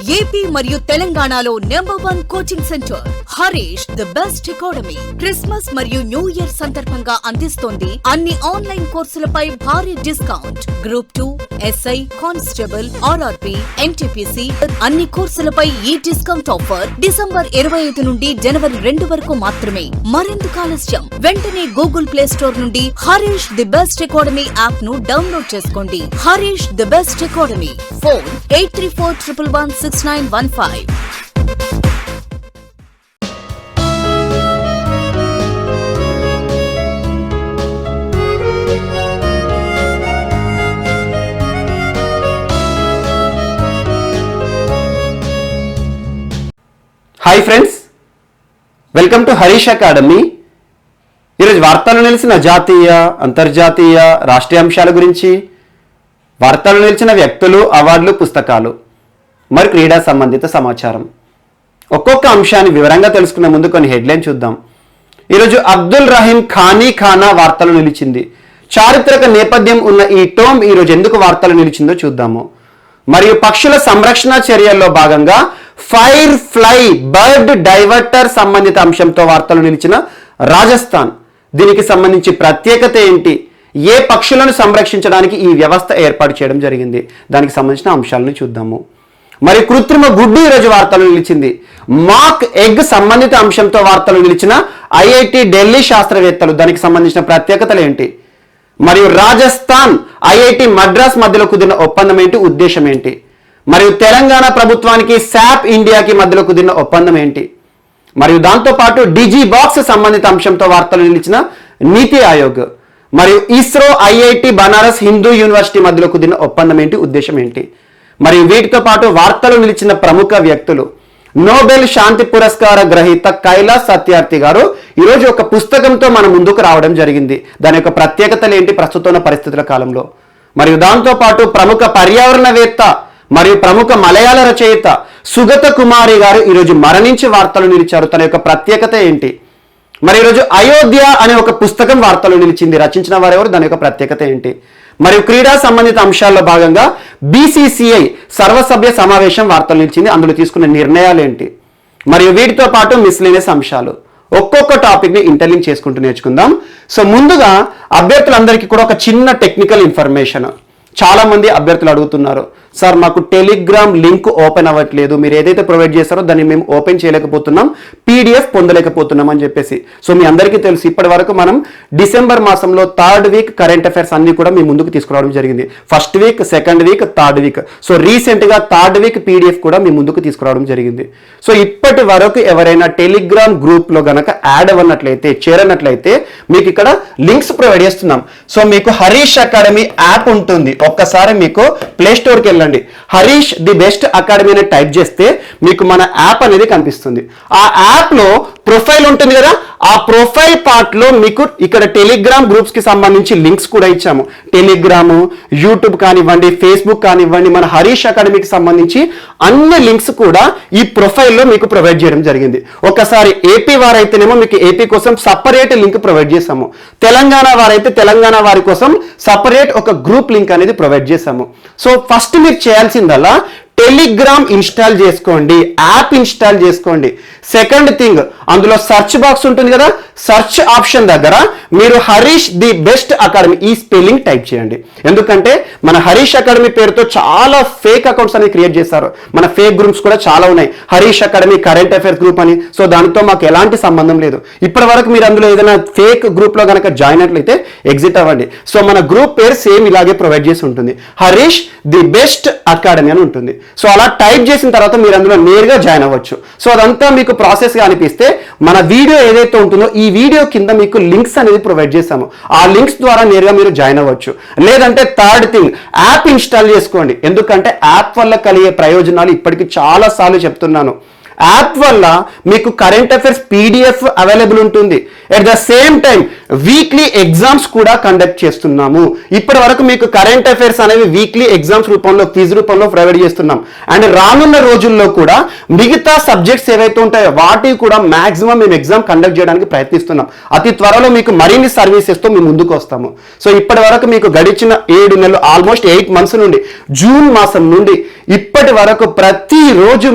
AP మరియు తెలంగాణలో #1 coaching centre Harish the best academy. Christmas మరియు న్యూ ఇయర్ సందర్భంగా అందిస్తోంది అన్ని ఆన్లైన్ కోర్సులపై భారీ discount. Group 2, SI, constable, RRB, NTPC అన్ని కోర్సులపై ఈ డిస్కౌంట్ ఆఫర్ డిసెంబర్ 25 నుండి జనవరి 2 వరకు మాత్రమే. మరెందుకు ఆలస్యం? వెంటనే గూగుల్ ప్లే స్టోర్ నుండి Harish the best academy app ను డౌన్లోడ్ చేసుకోండి. Harish the best academy. Phone 8341116915. Hi friends, welcome to Harish academy. ఈరోజు వార్తలు నిలిచిన జాతీయ, అంతర్జాతీయ, రాష్ట్రీయ అంశాల గురించి, వార్తలు నిలిచిన వ్యక్తులు, అవార్డులు, పుస్తకాలు మరి క్రీడా సంబంధిత సమాచారం, ఒక్కొక్క అంశాన్ని వివరంగా తెలుసుకునే ముందు కొన్ని హెడ్లైన్ చూద్దాం. ఈరోజు అబ్దుల్ రహీం ఖానా వార్తలు నిలిచింది. చారిత్రక నేపథ్యం ఉన్న ఈ టోమ్ ఈరోజు ఎందుకు వార్తలు నిలిచిందో చూద్దాము. మరియు పక్షుల సంరక్షణ చర్యల్లో భాగంగా ఫైర్ ఫ్లై బర్డ్ డైవర్టర్ సంబంధిత అంశంతో వార్తలు నిలిచిన రాజస్థాన్, దీనికి సంబంధించి ప్రత్యేకత ఏంటి, ఏ పక్షులను సంరక్షించడానికి ఈ వ్యవస్థ ఏర్పాటు చేయడం జరిగింది, దానికి సంబంధించిన అంశాలను చూద్దాము. మరి కృత్రిమ గుడ్డు ఈరోజు వార్తలు నిలిచింది. మాక్ ఎగ్ సంబంధిత అంశంతో వార్తలు నిలిచిన IIT ఢిల్లీ శాస్త్రవేత్తలు, దానికి సంబంధించిన ప్రత్యేకతలు ఏంటి, మరియు రాజస్థాన్ IIT మద్రాస్ మధ్యలో కుదిరిన ఒప్పందం ఏంటి, ఉద్దేశం ఏంటి, మరియు తెలంగాణ ప్రభుత్వానికి శాప్ ఇండియాకి మధ్యలో కుదిరిన ఒప్పందం ఏంటి, మరియు దాంతోపాటు డిజీ బాక్స్ సంబంధిత అంశంతో వార్తలు నిలిచిన నీతి ఆయోగ్, మరియు ఇస్రో IIT బనారస్ హిందూ యూనివర్సిటీ మధ్యలో కుదిరిన ఒప్పందం ఏంటి, ఉద్దేశం ఏంటి, మరియు వీటితో పాటు వార్తలు నిలిచిన ప్రముఖ వ్యక్తులు. నోబెల్ శాంతి పురస్కార గ్రహీత కైలాస్ సత్యార్థి గారు ఈరోజు ఒక పుస్తకంతో మన ముందుకు రావడం జరిగింది. దాని యొక్క ప్రత్యేకతలు ఏంటి ప్రస్తుతం ఉన్న పరిస్థితుల కాలంలో. మరియు దాంతోపాటు ప్రముఖ పర్యావరణవేత్త మరియు ప్రముఖ మలయాళ రచయిత సుగత కుమారి గారు ఈరోజు మరణించి వార్తలు నిలిచారు. తన యొక్క ప్రత్యేకత ఏంటి? మరి ఈరోజు అయోధ్య అనే ఒక పుస్తకం వార్తలు నిలిచింది. రచించిన వారెవరు, దాని యొక్క ప్రత్యేకత ఏంటి? మరియు క్రీడా సంబంధిత అంశాల్లో భాగంగా BCCI సర్వసభ్య సమావేశం వార్తలు నిలిచింది. అందులో తీసుకున్న నిర్ణయాలు ఏంటి? మరియు వీటితో పాటు మిస్లేనియస్ అంశాలు, ఒక్కొక్క టాపిక్ని ఇంటర్లింక్ చేసుకుంటూ నేర్చుకుందాం. సో ముందుగా అభ్యర్థులందరికీ కూడా ఒక చిన్న టెక్నికల్ ఇన్ఫర్మేషన్. చాలా మంది అభ్యర్థులు అడుగుతున్నారు, సార్ మాకు టెలిగ్రామ్ లింక్ ఓపెన్ అవ్వట్లేదు, మీరు ఏదైతే ప్రొవైడ్ చేస్తారో దాన్ని మేము ఓపెన్ చేయలేకపోతున్నాం, PDF పొందలేకపోతున్నాం అని చెప్పేసి. సో మీ అందరికీ తెలుసు, ఇప్పటి వరకు మనం డిసెంబర్ మాసంలో 3rd వీక్ కరెంట్ అఫైర్స్ అన్ని కూడా మీ ముందుకు తీసుకురావడం జరిగింది. 1st week, 2nd week, 3rd week. So రీసెంట్గా 3rd వీక్ PDF కూడా మీ ముందుకు తీసుకురావడం జరిగింది. సో ఇప్పటి వరకు ఎవరైనా టెలిగ్రామ్ గ్రూప్లో గనక యాడ్ అవ్వనట్లయితే, చేరనట్లయితే మీకు ఇక్కడ లింక్స్ ప్రొవైడ్ చేస్తున్నాం. సో మీకు హరీష్ అకాడమీ యాప్ ఉంటుంది. ఒక్కసారి మీకు ప్లే స్టోర్కి వెళ్ళండి, హరీష్ ది బెస్ట్ అకాడమీ అని టైప్ చేస్తే మీకు మన యాప్ అనేది కనిపిస్తుంది. ఆ యాప్ లో ప్రొఫైల్ ఉంటుంది కదా, ఆ ప్రొఫైల్ పార్ట్ లో మీకు ఇక్కడ టెలిగ్రామ్ గ్రూప్స్ కి సంబంధించి లింక్స్ కూడా ఇచ్చాము. టెలిగ్రామ్, యూట్యూబ్ కానివ్వండి, ఫేస్బుక్ కానివ్వండి, మన హరీష్ అకాడమీకి సంబంధించి అన్ని లింక్స్ కూడా ఈ ప్రొఫైల్లో మీకు ప్రొవైడ్ చేయడం జరిగింది. ఒకసారి ఏపీ వారైతేనేమో మీకు ఏపీ కోసం సపరేట్ లింక్ ప్రొవైడ్ చేసాము, తెలంగాణ వారైతే తెలంగాణ వారి కోసం సపరేట్ ఒక గ్రూప్ లింక్ అనేది ప్రొవైడ్ చేసాము. సో ఫస్ట్ మీరు చేయాల్సిందల్లా టెలిగ్రామ్ ఇన్స్టాల్ చేసుకోండి, యాప్ ఇన్స్టాల్ చేసుకోండి. సెకండ్ థింగ్, అందులో సెర్చ్ బాక్స్ ఉంటుంది కదా, సెర్చ్ ఆప్షన్ దగ్గర మీరు హరీష్ ది బెస్ట్ అకాడమీ ఈ స్పెల్లింగ్ టైప్ చేయండి. ఎందుకంటే మన హరీష్ అకాడమీ పేరుతో చాలా ఫేక్ అకౌంట్స్ అనేది క్రియేట్ చేస్తారు. మన ఫేక్ గ్రూప్స్ కూడా చాలా ఉన్నాయి, Harish academy current affairs group అని. సో దానితో మాకు ఎలాంటి సంబంధం లేదు. ఇప్పటి వరకు మీరు అందులో ఏదైనా ఫేక్ గ్రూప్ లో కనుక జాయిన్ అయినట్లయితే ఎగ్జిట్ అవ్వండి. సో మన గ్రూప్ పేరు సేమ్ ఇలాగే ప్రొవైడ్ చేసి ఉంటుంది, హరీష్ ది బెస్ట్ అకాడమీ అని ఉంటుంది. సో అలా టైప్ చేసిన తర్వాత మీరు అందులో నేరుగా జాయిన్ అవ్వచ్చు. సో అదంతా మీకు ప్రాసెస్ గా అనిపిస్తే మన వీడియో ఏదైతే ఉంటుందో ఈ వీడియో కింద మీకు లింక్స్ అనేది ప్రొవైడ్ చేస్తాము. ఆ లింక్స్ ద్వారా నేరుగా మీరు జాయిన్ అవ్వచ్చు. లేదంటే థర్డ్ థింగ్, యాప్ ఇన్స్టాల్ చేసుకోండి. ఎందుకంటే యాప్ వల్ల కలిగే ప్రయోజనాలు ఇప్పటికీ చాలా సార్లు చెప్తున్నాను. యాప్ వల్ల మీకు కరెంట్ అఫైర్స్ PDF అవైలబుల్ ఉంటుంది, at the same time weekly exams కూడా కండక్ట్ చేస్తున్నాము. ఇప్పటి వరకు మీకు కరెంట్ అఫైర్స్ అనేవి వీక్లీ ఎగ్జామ్స్ రూపంలో క్విజ్ రూపంలో ప్రొవైడ్ చేస్తున్నాం. అండ్ రానున్న రోజుల్లో కూడా మిగతా సబ్జెక్ట్స్ ఏవైతే ఉంటాయో వాటికి కూడా మాక్సిమం మేము ఎగ్జామ్ కండక్ట్ చేయడానికి ప్రయత్నిస్తున్నాం. అతి త్వరలో మీకు మరిన్ని సర్వీసెస్తో మేము ముందుకు వస్తాము. సో ఇప్పటి వరకు మీకు గడిచిన 7 నెలలు ఆల్మోస్ట్ 8 months నుండి జూన్ మాసం నుండి ఇప్పటి వరకు ప్రతిరోజు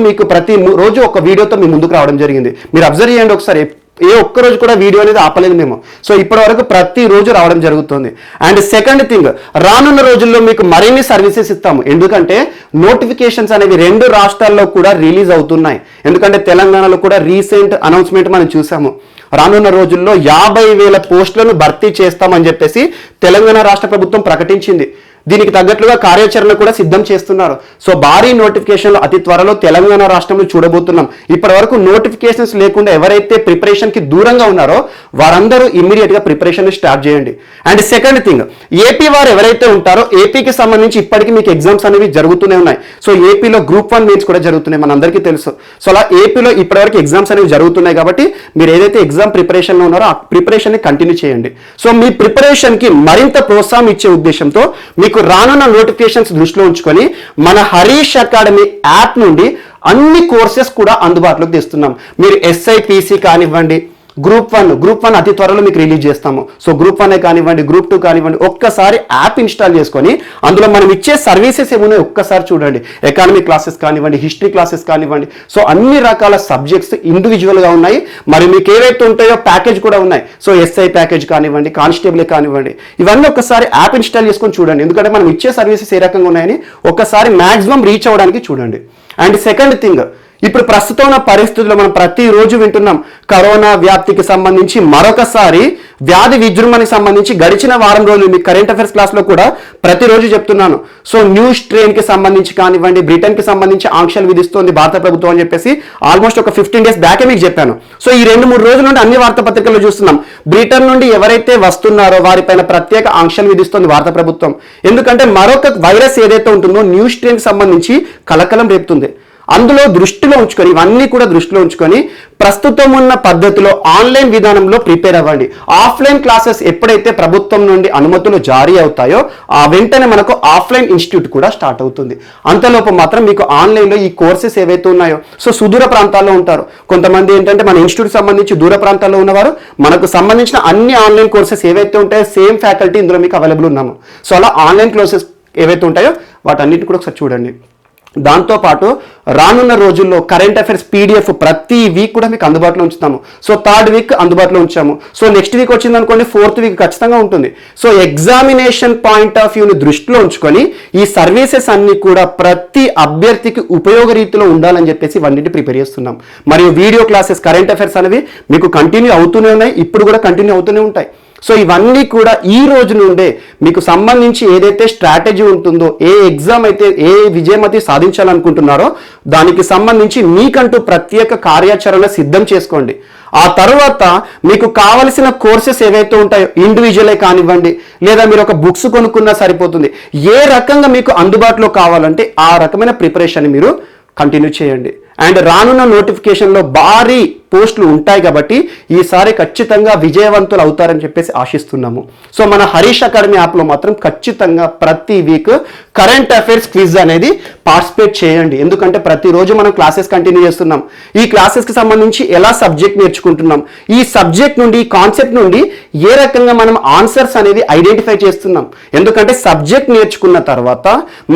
ఒక వీడియోతో మీ ముందుకు రావడం జరిగింది. మీరు అబ్జర్వ్ చేయండి ఒకసారి, ఏ ఒక్క రోజు కూడా వీడియో అనేది ఆపలేదు మేము. సో ఇప్పటి వరకు ప్రతిరోజు రావడం జరుగుతుంది. అండ్ సెకండ్ థింగ్, రానున్న రోజుల్లో మీకు మరిన్ని సర్వీసెస్ ఇస్తాము. ఎందుకంటే నోటిఫికేషన్స్ అనేవి 2 రాష్ట్రాల్లో కూడా రిలీజ్ అవుతున్నాయి. ఎందుకంటే తెలంగాణలో కూడా రీసెంట్ అనౌన్స్మెంట్ మనం చూసాము. రానున్న రోజుల్లో 50,000 పోస్టులను భర్తీ చేస్తామని చెప్పేసి తెలంగాణ రాష్ట్ర ప్రభుత్వం ప్రకటించింది. దీనికి తగ్గట్లుగా కార్యాచరణ కూడా సిద్ధం చేస్తున్నారు. సో భారీ నోటిఫికేషన్లు అతి త్వరలో తెలంగాణ రాష్ట్రంలో చూడబోతున్నాం. ఇప్పటి వరకు నోటిఫికేషన్స్ లేకుండా ఎవరైతే ప్రిపరేషన్కి దూరంగా ఉన్నారో వారందరూ ఇమ్మీడియట్గా ప్రిపరేషన్ స్టార్ట్ చేయండి. అండ్ సెకండ్ థింగ్, ఏపీ వారు ఎవరైతే ఉంటారో ఏపీకి సంబంధించి ఇప్పటికీ మీకు ఎగ్జామ్స్ అనేవి జరుగుతూనే ఉన్నాయి. సో ఏపీలో గ్రూప్ 1 మెయిన్స్ కూడా జరుగుతున్నాయి, మనందరికీ తెలుసు. సో అలా ఏపీలో ఇప్పటివరకు ఎగ్జామ్స్ అనేవి జరుగుతున్నాయి కాబట్టి మీరు ఏదైతే ఎగ్జామ్ ప్రిపరేషన్లో ఉన్నారో ఆ ప్రిపరేషన్ని కంటిన్యూ చేయండి. సో మీ ప్రిపరేషన్కి మరింత ప్రోత్సాహం ఇచ్చే ఉద్దేశంతో మీకు రానున్న నోటిఫికేషన్స్ దృష్టిలో ఉంచుకొని మన హరీష్ అకాడమీ యాప్ నుండి అన్ని కోర్సెస్ కూడా అందుబాటులోకి తెస్తున్నాం. మీరు SIPC కానివ్వండి, గ్రూప్ 1 అతి త్వరలో మీకు రిలీజ్ చేస్తాము. సో గ్రూప్ 1 కానివ్వండి, గ్రూప్ 2 కానివ్వండి, ఒక్కసారి యాప్ ఇన్స్టాల్ చేసుకొని అందులో మనం ఇచ్చే సర్వీసెస్ ఏమున్నాయో ఒక్కసారి చూడండి. ఎకానమిక్ క్లాసెస్ కానివ్వండి, హిస్టరీ క్లాసెస్ కానివ్వండి, సో అన్ని రకాల సబ్జెక్ట్స్ ఇండివిజువల్గా ఉన్నాయి. మరి మీకు ఏవైతే ఉంటాయో ప్యాకేజ్ కూడా ఉన్నాయి. సో SI ప్యాకేజ్ కానివ్వండి, కానిస్టేబుల్ కానివ్వండి, ఇవన్నీ ఒక్కసారి యాప్ ఇన్స్టాల్ చేసుకొని చూడండి. ఎందుకంటే మనం ఇచ్చే సర్వీసెస్ ఏ రకంగా ఉన్నాయని ఒక్కసారి మాక్సిమం రీచ్ అవ్వడానికి చూడండి. అండ్ సెకండ్ థింగ్, ఇప్పుడు ప్రస్తుతం ఉన్న పరిస్థితుల్లో మనం ప్రతిరోజు వింటున్నాం కరోనా వ్యాప్తికి సంబంధించి మరొకసారి వ్యాధి విజృంభణకి సంబంధించి గడిచిన వారం రోజులు మీకు కరెంట్ అఫైర్స్ క్లాస్లో కూడా ప్రతిరోజు చెప్తున్నాను. సో న్యూ స్ట్రెయిన్కి సంబంధించి కానివ్వండి, బ్రిటన్కి సంబంధించి ఆంక్షలు విధిస్తోంది భారత ప్రభుత్వం అని చెప్పేసి ఆల్మోస్ట్ ఒక 15 days బ్యాకే మీకు చెప్పాను. సో ఈ 2-3 రోజుల నుండి అన్ని వార్తాపత్రికల్లో చూస్తున్నాం బ్రిటన్ నుండి ఎవరైతే వస్తున్నారో వారిపైన ప్రత్యేక ఆంక్షలు విధిస్తోంది భారత ప్రభుత్వం. ఎందుకంటే మరొక వైరస్ ఏదైతే ఉంటుందో న్యూ స్ట్రెయిన్కి సంబంధించి కలకలం రేపుతుంది. అందులో దృష్టిలో ఉంచుకొని ఇవన్నీ కూడా దృష్టిలో ఉంచుకొని ప్రస్తుతం ఉన్న పద్ధతిలో ఆన్లైన్ విధానంలో ప్రిపేర్ అవ్వండి. ఆఫ్లైన్ క్లాసెస్ ఎప్పుడైతే ప్రభుత్వం నుండి అనుమతులు జారీ అవుతాయో ఆ వెంటనే మనకు ఆఫ్లైన్ ఇన్స్టిట్యూట్ కూడా స్టార్ట్ అవుతుంది. అంతలోపు మాత్రం మీకు ఆన్లైన్లో ఈ కోర్సెస్ ఏవైతే ఉన్నాయో, సో సుదూర ప్రాంతాల్లో ఉంటారు కొంతమంది, ఏంటంటే మన ఇన్స్టిట్యూట్ సంబంధించి దూర ప్రాంతాల్లో ఉన్నవారు మనకు సంబంధించిన అన్ని ఆన్లైన్ కోర్సెస్ ఏవైతే ఉంటాయో సేమ్ ఫ్యాకల్టీ ఇందులో మీకు అవైలబుల్ ఉన్నాము. సో అలా ఆన్లైన్ క్లాసెస్ ఏవైతే ఉంటాయో వాటన్నిటిని కూడా ఒకసారి చూడండి. దాంతోపాటు రానున్న రోజుల్లో కరెంట్ అఫైర్స్ PDF ప్రతి వీక్ కూడా మీకు అందుబాటులో ఉంచుతాము. సో 3rd వీక్ అందుబాటులో ఉంచాము. సో నెక్స్ట్ వీక్ వచ్చింది అనుకోండి, 4th వీక్ ఖచ్చితంగా ఉంటుంది. సో ఎగ్జామినేషన్ పాయింట్ ఆఫ్ వ్యూని దృష్టిలో ఉంచుకొని ఈ సర్వీసెస్ అన్ని కూడా ప్రతి అభ్యర్థికి ఉపయోగ రీతిలో ఉండాలని చెప్పేసి ఇవన్నింటి ప్రిపేర్ చేస్తున్నాం. మరియు వీడియో క్లాసెస్ కరెంట్ అఫైర్స్ అనేవి మీకు కంటిన్యూ అవుతూనే ఉన్నాయి, ఇప్పుడు కూడా కంటిన్యూ అవుతూనే ఉంటాయి. సో ఇవన్నీ కూడా ఈ రోజు నుండే మీకు సంబంధించి ఏదైతే స్ట్రాటజీ ఉంటుందో, ఏ ఎగ్జామ్ అయితే ఏ విజయం అయితే సాధించాలనుకుంటున్నారో దానికి సంబంధించి మీకంటూ ప్రత్యేక కార్యాచరణ సిద్ధం చేసుకోండి. ఆ తర్వాత మీకు కావలసిన కోర్సెస్ ఏవైతే ఉంటాయో ఇండివిజువలే కానివ్వండి, లేదా మీరు ఒక బుక్స్ కొనుక్కున్నా సరిపోతుంది. ఏ రకంగా మీకు అందుబాటులో కావాలంటే ఆ రకమైన ప్రిపరేషన్ మీరు కంటిన్యూ చేయండి. అండ్ రానున్న నోటిఫికేషన్లో భారీ పోస్టులు ఉంటాయి కాబట్టి ఈసారి ఖచ్చితంగా విజయవంతులు అవుతారని చెప్పేసి ఆశిస్తున్నాము. సో మన హరీష్ అకాడమీ యాప్లో మాత్రం ఖచ్చితంగా ప్రతి వీక్ కరెంట్ అఫైర్స్ క్విజ్ అనేది పార్టిసిపేట్ చేయండి. ఎందుకంటే ప్రతిరోజు మనం క్లాసెస్ కంటిన్యూ చేస్తున్నాం. ఈ క్లాసెస్కి సంబంధించి ఎలా సబ్జెక్ట్ నేర్చుకుంటున్నాం, ఈ సబ్జెక్ట్ నుండి ఈ కాన్సెప్ట్ నుండి ఏ రకంగా మనం ఆన్సర్స్ అనేది ఐడెంటిఫై చేస్తున్నాం. ఎందుకంటే సబ్జెక్ట్ నేర్చుకున్న తర్వాత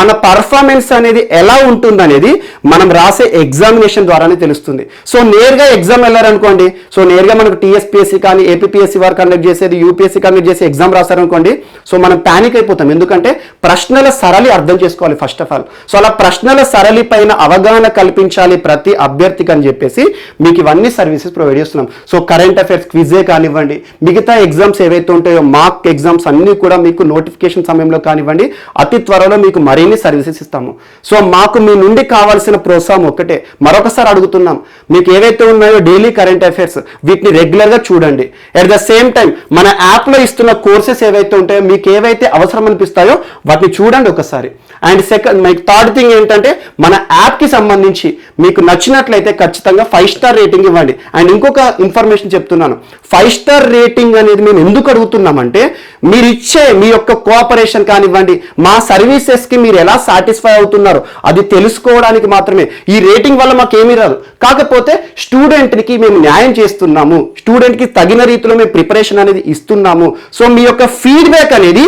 మన పర్ఫార్మెన్స్ అనేది ఎలా ఉంటుందనేది మనం రాసే ఎగ్జామినేషన్ ద్వారానే తెలుస్తుంది. సో నేరుగా ఎగ్జామ్ వెళ్ళారనుకోండి, సో నేరుగా మనకు TSPSC కానీ APPSC వారు కండక్ట్ చేసేది, UPSC కండక్ట్ చేసే ఎగ్జామ్ రాశారనుకోండి, సో మనం ప్యానిక్ అయిపోతాం. ఎందుకంటే ప్రశ్నల సరళి అర్థం చేసుకోవాలి ఫస్ట్ ఆఫ్ ఆల్. సో అలా ప్రశ్నల సరళి పైన అవగాహన కల్పించాలి ప్రతి అభ్యర్థికి అని చెప్పేసి మీకు ఇవన్నీ సర్వీసెస్ ప్రొవైడ్ చేస్తున్నాం. సో కరెంట్ అఫైర్స్ క్విజే కానివ్వండి, మిగతా ఎగ్జామ్స్ ఏవైతే ఉంటాయో మాక్ ఎగ్జామ్స్ అన్నీ కూడా మీకు నోటిఫికేషన్ సమయంలో కానివ్వండి అతి త్వరలో మీకు మరిన్ని సర్వీసెస్ ఇస్తాము. సో మాకు మీ నుండి కావాల్సిన ప్రోత్సాహం ఒక్కటే, మరొకసారి అడుగుతున్నాం, మీకు ఏవైతే ఉన్నాయో డైలీ కరెంట్ అఫైర్స్ వీటిని రెగ్యులర్గా చూడండి. అట్ ద సేమ్ టైం మన యాప్లో ఇస్తున్న కోర్సెస్ ఏవైతే ఉంటాయో మీకు ఏవైతే అవసరం అనిపిస్తాయో వాటిని చూడండి ఒకసారి. అండ్ సెకండ్ మీకు థర్డ్ థింగ్ ఏంటంటే మన యాప్కి సంబంధించి మీకు నచ్చినట్లయితే ఖచ్చితంగా 5 స్టార్ రేటింగ్ ఇవ్వండి. అండ్ ఇంకొక ఇన్ఫర్మేషన్ చెప్తున్నాను, 5 స్టార్ రేటింగ్ అనేది మేము ఎందుకు అడుగుతున్నామంటే మీరు ఇచ్చే మీ యొక్క కోఆపరేషన్ కానివ్వండి, మా సర్వీసెస్కి మీరు ఎలా సాటిస్ఫై అవుతున్నారో అది తెలుసుకోవడానికి మాత్రమే. ఈ రేటింగ్ వల్ల మాకు ఏమీ రాదు, కాకపోతే స్టూడెంట్కి మేము న్యాయం చేస్తున్నాము, స్టూడెంట్కి తగిన రీతిలో మేము ప్రిపరేషన్ అనేది ఇస్తున్నాము. సో మీ యొక్క ఫీడ్బ్యాక్ అనేది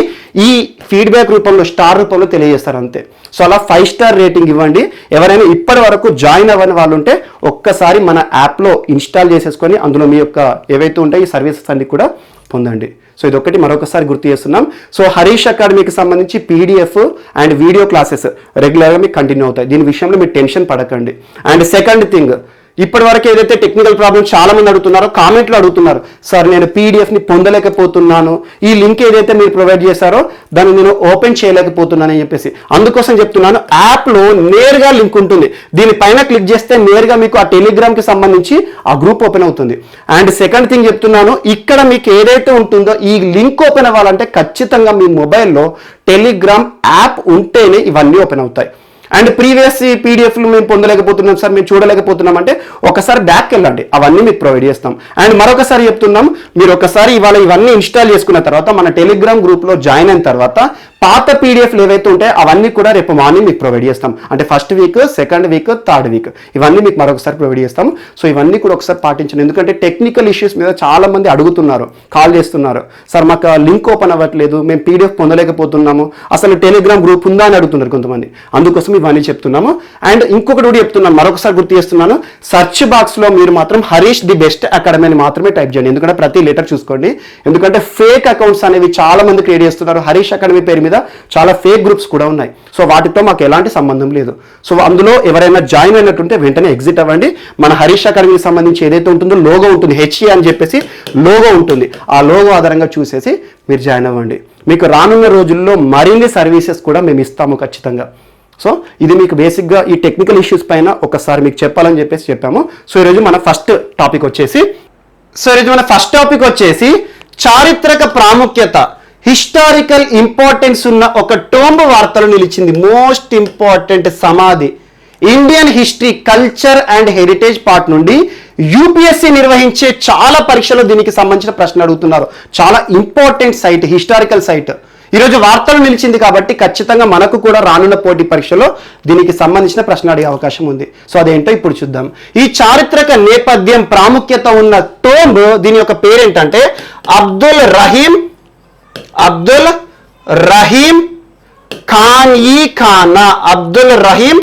ఈ ఫీడ్బ్యాక్ రూపంలో స్టార్ రూపంలో తెలియజేస్తారు అంతే. సో అలా 5 స్టార్ రేటింగ్ ఇవ్వండి. ఎవరైనా ఇప్పటి వరకు జాయిన్ అవ్వని వాళ్ళు ఉంటే ఒక్కసారి మన యాప్లో ఇన్స్టాల్ చేసేసుకొని అందులో మీ యొక్క ఏవైతే ఉంటాయో ఈ సర్వీసెస్ అన్ని కూడా పొందండి. సో ఇది ఒకటి మరొకసారి గుర్తు చేస్తున్నాం. సో హరీష్ అకాడమీకి సంబంధించి పీడిఎఫ్ అండ్ వీడియో క్లాసెస్ రెగ్యులర్గా మీకు కంటిన్యూ అవుతాయి. దీని విషయంలో మీరు టెన్షన్ పడకండి. అండ్ సెకండ్ థింగ్, ఇప్పటి వరకు ఏదైతే టెక్నికల్ ప్రాబ్లమ్ చాలా మంది అడుగుతున్నారో కామెంట్లో అడుగుతున్నారు, సార్ నేను పీడిఎఫ్ని పొందలేకపోతున్నాను, ఈ లింక్ ఏదైతే మీరు ప్రొవైడ్ చేశారో దాన్ని నేను ఓపెన్ చేయలేకపోతున్నానని చెప్పేసి. అందుకోసం చెప్తున్నాను, యాప్లో నేరుగా లింక్ ఉంటుంది, దీనిపైన క్లిక్ చేస్తే నేరుగా మీకు ఆ టెలిగ్రామ్కి సంబంధించి ఆ గ్రూప్ ఓపెన్ అవుతుంది. అండ్ సెకండ్ థింగ్ చెప్తున్నాను, ఇక్కడ మీకు ఏదైతే ఉంటుందో ఈ లింక్ ఓపెన్ అవ్వాలంటే ఖచ్చితంగా మీ మొబైల్లో టెలిగ్రామ్ యాప్ ఉంటేనే ఇవన్నీ ఓపెన్ అవుతాయి. అండ్ ప్రీవియస్ పీడిఎఫ్లు మేము పొందలేకపోతున్నాం సార్, మేము చూడలేకపోతున్నాం అంటే ఒకసారి బ్యాక్ వెళ్ళండి, అవన్నీ మీకు ప్రొవైడ్ చేస్తాం. అండ్ మరొకసారి చెప్తున్నాం, మీరు ఒకసారి ఇవాళ ఇవన్నీ ఇన్స్టాల్ చేసుకున్న తర్వాత మన టెలిగ్రామ్ గ్రూప్లో జాయిన్ అయిన తర్వాత పాత పీడిఎఫ్లు ఏవైతే ఉంటాయో అవన్నీ కూడా రేపు మార్నింగ్ మీకు ప్రొవైడ్ చేస్తాం. అంటే first week, second week, third week ఇవన్నీ మీకు మరొకసారి ప్రొవైడ్ చేస్తాం. సో ఇవన్నీ కూడా ఒకసారి పాటించండి, ఎందుకంటే టెక్నికల్ ఇష్యూస్ మీద చాలా మంది అడుగుతున్నారు, కాల్ చేస్తున్నారు, సార్ మాకు లింక్ ఓపెన్ అవ్వట్లేదు, మేము పీడిఎఫ్ పొందలేకపోతున్నాము, అసలు టెలిగ్రామ్ గ్రూప్ ఉందా అని అడుగుతున్నారు కొంతమంది. అందుకోసం ఇవన్నీ చెప్తున్నాము. అండ్ ఇంకొకటి కూడా చెప్తున్నాను, మరొకసారి గుర్తు చేస్తున్నాను, సెర్చ్ బాక్స్లో మీరు మాత్రం హరీష్ ది బెస్ట్ అకాడమీ అని మాత్రమే టైప్ చేయండి. ఎందుకంటే ప్రతి లెటర్ చూసుకోండి, ఎందుకంటే ఫేక్ అకౌంట్స్ అనేవి చాలా మంది క్రియేట్ చేస్తున్నారు. హరీష్ అకాడమీ పేరు మీద చాలా ఫేక్ గ్రూప్స్ కూడా ఉన్నాయి. సో వాటితో మాకు ఎలాంటి సంబంధం లేదు. సో అందులో ఎవరైనా జాయిన్ అయినట్టుంటే వెంటనే ఎగ్జిట్ అవ్వండి. మన హరీష్ అకాడమీకి సంబంధించి ఏదైతే ఉంటుందో లోగో ఉంటుంది, హెచ్ఏ అని చెప్పేసి లోగో ఉంటుంది, ఆ లోగో ఆధారంగా చూసేసి మీరు జాయిన్ అవ్వండి. మీకు రానున్న రోజుల్లో మరిన్ని సర్వీసెస్ కూడా మేము ఇస్తాము ఖచ్చితంగా. సో ఇది మీకు బేసిక్గా ఈ టెక్నికల్ ఇష్యూస్ పైన ఒకసారి మీకు చెప్పాలని చెప్పేసి చెప్పాము. సో ఈరోజు మన ఫస్ట్ టాపిక్ వచ్చేసి చారిత్రక ప్రాముఖ్యత, హిస్టారికల్ ఇంపార్టెన్స్ ఉన్న ఒక టోంబ్ వార్తలు నిలిచింది. మోస్ట్ ఇంపార్టెంట్ సమాధి, Indian history, culture and heritage part నుండి యూపీఎస్సీ నిర్వహించే చాలా పరీక్షలు దీనికి సంబంధించిన ప్రశ్న అడుగుతున్నారు. చాలా ఇంపార్టెంట్ సైట్, హిస్టారికల్ సైట్. ఈరోజు వార్తలు నిలిచింది కాబట్టి ఖచ్చితంగా మనకు కూడా రానున్న పోటీ పరీక్షలో దీనికి సంబంధించిన ప్రశ్న అడిగే అవకాశం ఉంది. సో అదేంటో ఇప్పుడు చూద్దాం. ఈ చారిత్రక నేపథ్యం, ప్రాముఖ్యత ఉన్న టోంబ్, దీని యొక్క పేరేంటంటే అబ్దుల్ రహీం ఖాన్-ఈ-ఖానా. అబ్దుల్ రహీం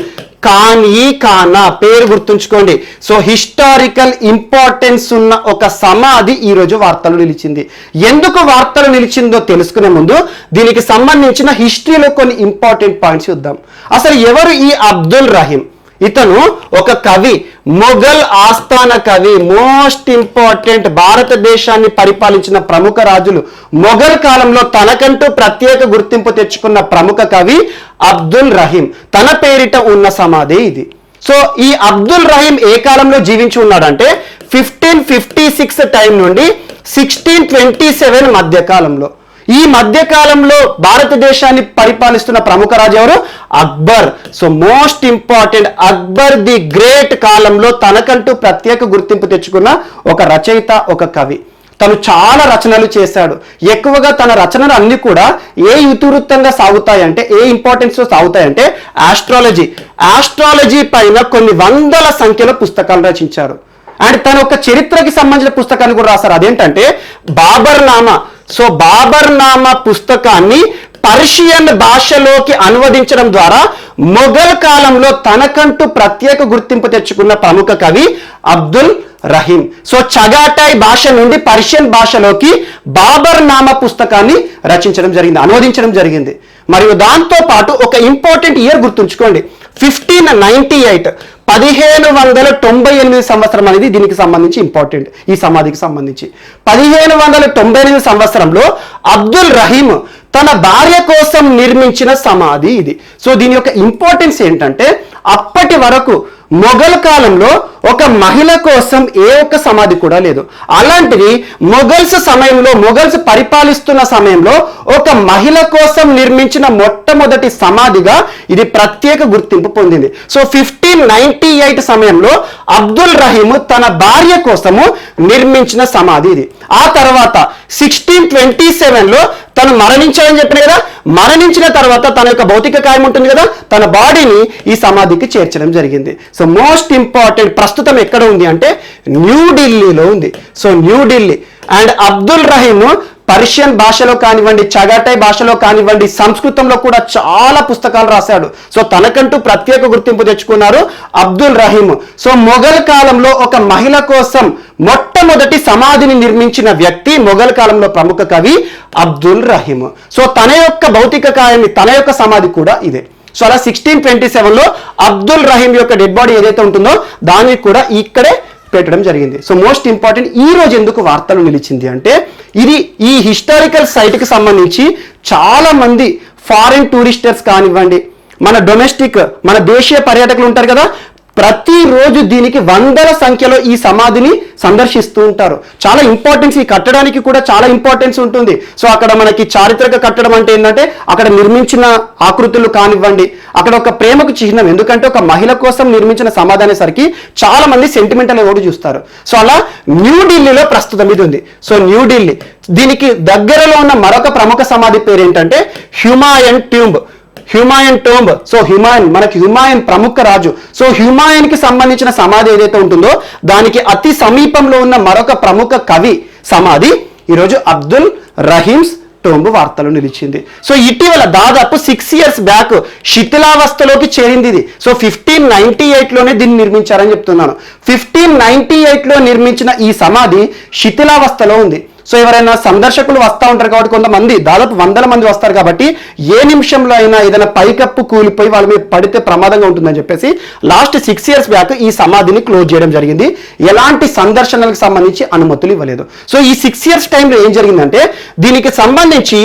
ఖాన్-ఈ-ఖానా పేరు గుర్తుంచుకోండి. సో హిస్టారికల్ ఇంపార్టెన్స్ ఉన్న ఒక సమాధి ఈరోజు వార్తలు నిలిచింది. ఎందుకు వార్తలు నిలిచిందో తెలుసుకునే ముందు దీనికి సంబంధించిన హిస్టరీలో కొన్ని ఇంపార్టెంట్ పాయింట్స్ చూద్దాం. అసలు ఎవరు ఈ అబ్దుల్ రహీం? ఇతను ఒక కవి, మొఘల్ ఆస్థాన కవి, మోస్ట్ ఇంపార్టెంట్, భారతదేశాన్ని పరిపాలించిన ప్రముఖ రాజులు, మొఘల్ కాలంలో తనకంటూ ప్రత్యేక గుర్తింపు తెచ్చుకున్న ప్రముఖ కవి అబ్దుల్ రహీం. తన పేరిట ఉన్న సమాధి ఇది. సో ఈ అబ్దుల్ రహీం ఏ కాలంలో జీవించి ఉన్నాడంటే 1556 టైం నుండి 1627 మధ్య కాలంలో. ఈ మధ్య కాలంలో భారతదేశాన్ని పరిపాలిస్తున్న ప్రముఖ రాజు ఎవరు? Akbar. So most important, Akbar the great కాలంలో తనకంటూ ప్రత్యేక గుర్తింపు తెచ్చుకున్న ఒక రచయిత, ఒక కవి. తను చాలా రచనలు చేశాడు. ఎక్కువగా తన రచనలు అన్ని కూడా ఏ ఇతివృత్తంగా సాగుతాయంటే, ఏ ఇంపార్టెన్స్తో సాగుతాయంటే ఆస్ట్రాలజీ పైన కొన్ని వందల సంఖ్యలో పుస్తకాలు రచించారు. అండ్ తన ఒక చరిత్రకి సంబంధించిన పుస్తకాన్ని కూడా రాశారు. అదేంటంటే బాబర్నామా. సో బాబర్నామా పుస్తకాన్ని పర్షియన్ భాషలోకి అనువదించడం ద్వారా మొఘల్ కాలంలో తనకంటూ ప్రత్యేక గుర్తింపు తెచ్చుకున్న ప్రముఖ కవి అబ్దుల్ రహీం. సో చగాటాయ్ భాష నుండి పర్షియన్ భాషలోకి బాబర్నామా పుస్తకాన్ని రచించడం జరిగింది, అనువదించడం జరిగింది. మరియు దాంతో పాటు ఒక ఇంపార్టెంట్ ఇయర్ గుర్తుంచుకోండి, 1598, 1598 సంవత్సరం అనేది దీనికి సంబంధించి ఇంపార్టెంట్. ఈ సమాధికి సంబంధించి 1598 సంవత్సరంలో అబ్దుల్ రహీం తన భార్య కోసం నిర్మించిన సమాధి ఇది. సో దీని యొక్క ఇంపార్టెన్స్ ఏంటంటే అప్పటి వరకు మొఘల్ కాలంలో ఒక మహిళ కోసం ఏ ఒక్క సమాధి కూడా లేదు. అలాంటిది మొఘల్స్ సమయంలో, మొఘల్స్ పరిపాలిస్తున్న సమయంలో ఒక మహిళ కోసం నిర్మించిన మొట్టమొదటి సమాధిగా ఇది ప్రత్యేక గుర్తింపు పొందింది. సో 1598 సమయంలో అబ్దుల్ రహీం తన భార్య కోసము నిర్మించిన సమాధి ఇది. ఆ తర్వాత 1627లో తను మరణించాడని చెప్పిన కదా, మరణించిన తర్వాత తన యొక్క భౌతిక కాయం ఉంటుంది కదా, తన బాడీని ఈ సమాధికి చేర్చడం జరిగింది. సో మోస్ట్ ఇంపార్టెంట్ ప్రస్తుతం ఎక్కడ ఉంది అంటే న్యూఢిల్లీలో ఉంది. So New Delhi. And Abdul Rahim Persian భాషలో కానివ్వండి, చగాటై భాషలో కానివ్వండి, సంస్కృతంలో కూడా చాలా పుస్తకాలు రాశాడు. సో తనకంటూ ప్రత్యేక గుర్తింపు తెచ్చుకున్నారు అబ్దుల్ రహీం. సో మొఘల్ కాలంలో ఒక మహిళ కోసం మొట్టమొదటి సమాధిని నిర్మించిన వ్యక్తి మొఘల్ కాలంలో ప్రముఖ కవి అబ్దుల్ రహీం. సో తన యొక్క భౌతిక కాయాన్ని, తన యొక్క సమాధి కూడా ఇదే. సో అలా 1627లో అబ్దుల్ రహీం యొక్క డెడ్ బాడీ ఏదైతే ఉంటుందో దాన్ని కూడా ఇక్కడే పెట్టడం జరిగింది. సో మోస్ట్ ఇంపార్టెంట్ ఈ రోజు ఎందుకు వార్తలు నిలిచింది అంటే ఇది ఈ హిస్టారికల్ సైట్కి సంబంధించి చాలా మంది ఫారిన్ టూరిస్టర్స్ కానివ్వండి, మన డొమెస్టిక్, మన దేశీయ పర్యాటకులు ఉంటారు కదా, ప్రతిరోజు దీనికి వందల సంఖ్యలో ఈ సమాధిని సందర్శిస్తూ ఉంటారు. చాలా ఇంపార్టెన్స్, ఈ కట్టడానికి కూడా చాలా ఇంపార్టెన్స్ ఉంటుంది. సో అక్కడ మనకి చారిత్రక కట్టడం అంటే ఏంటంటే అక్కడ నిర్మించిన ఆకృతులు కానివ్వండి, అక్కడ ఒక ప్రేమకు చిహ్నం. ఎందుకంటే ఒక మహిళ కోసం నిర్మించిన సమాధి అనేసరికి చాలా మంది సెంటిమెంటల్ కూడా చూస్తారు. సో అలా న్యూఢిల్లీలో ప్రస్తుతం ఇది ఉంది. సో న్యూఢిల్లీ, దీనికి దగ్గరలో ఉన్న మరొక ప్రముఖ సమాధి పేరు ఏంటంటే హ్యుమాయూన్ టూంబ్. హ్యుమాయూన్ టూంబ్. సో మనకి హ్యుమాయూన్ ప్రముఖ రాజు. సో హ్యుమాయూన్ కి సంబంధించిన సమాధి ఏదైతే ఉంటుందో దానికి అతి సమీపంలో ఉన్న మరొక ప్రముఖ కవి సమాధి ఈరోజు అబ్దుల్ రహీమ్స్ టోంబ్ వార్తలు నిలిచింది. సో ఇటీవల దాదాపు 6 years బ్యాక్ శిథిలావస్థలోకి చేరింది ఇది. సో 1598లోనే దీన్ని నిర్మించారని చెప్తున్నాను. 1598లో నిర్మించిన ఈ సమాధి శిథిలావస్థలో ఉంది. సో ఎవరైనా సందర్శకులు వస్తూ ఉంటారు కాబట్టి కొంతమంది, దాదాపు 100 మంది వస్తారు కాబట్టి ఏ నిమిషంలో అయినా ఏదైనా పైకప్పు కూలిపోయి వాళ్ళ మీద పడితే ప్రమాదంగా ఉంటుందని చెప్పేసి లాస్ట్ 6 years బ్యాక్ ఈ సమాధిని క్లోజ్ చేయడం జరిగింది. ఎలాంటి సందర్శనలకు సంబంధించి అనుమతులు ఇవ్వలేదు. సో ఈ 6 years టైంలో ఏం జరిగిందంటే దీనికి సంబంధించి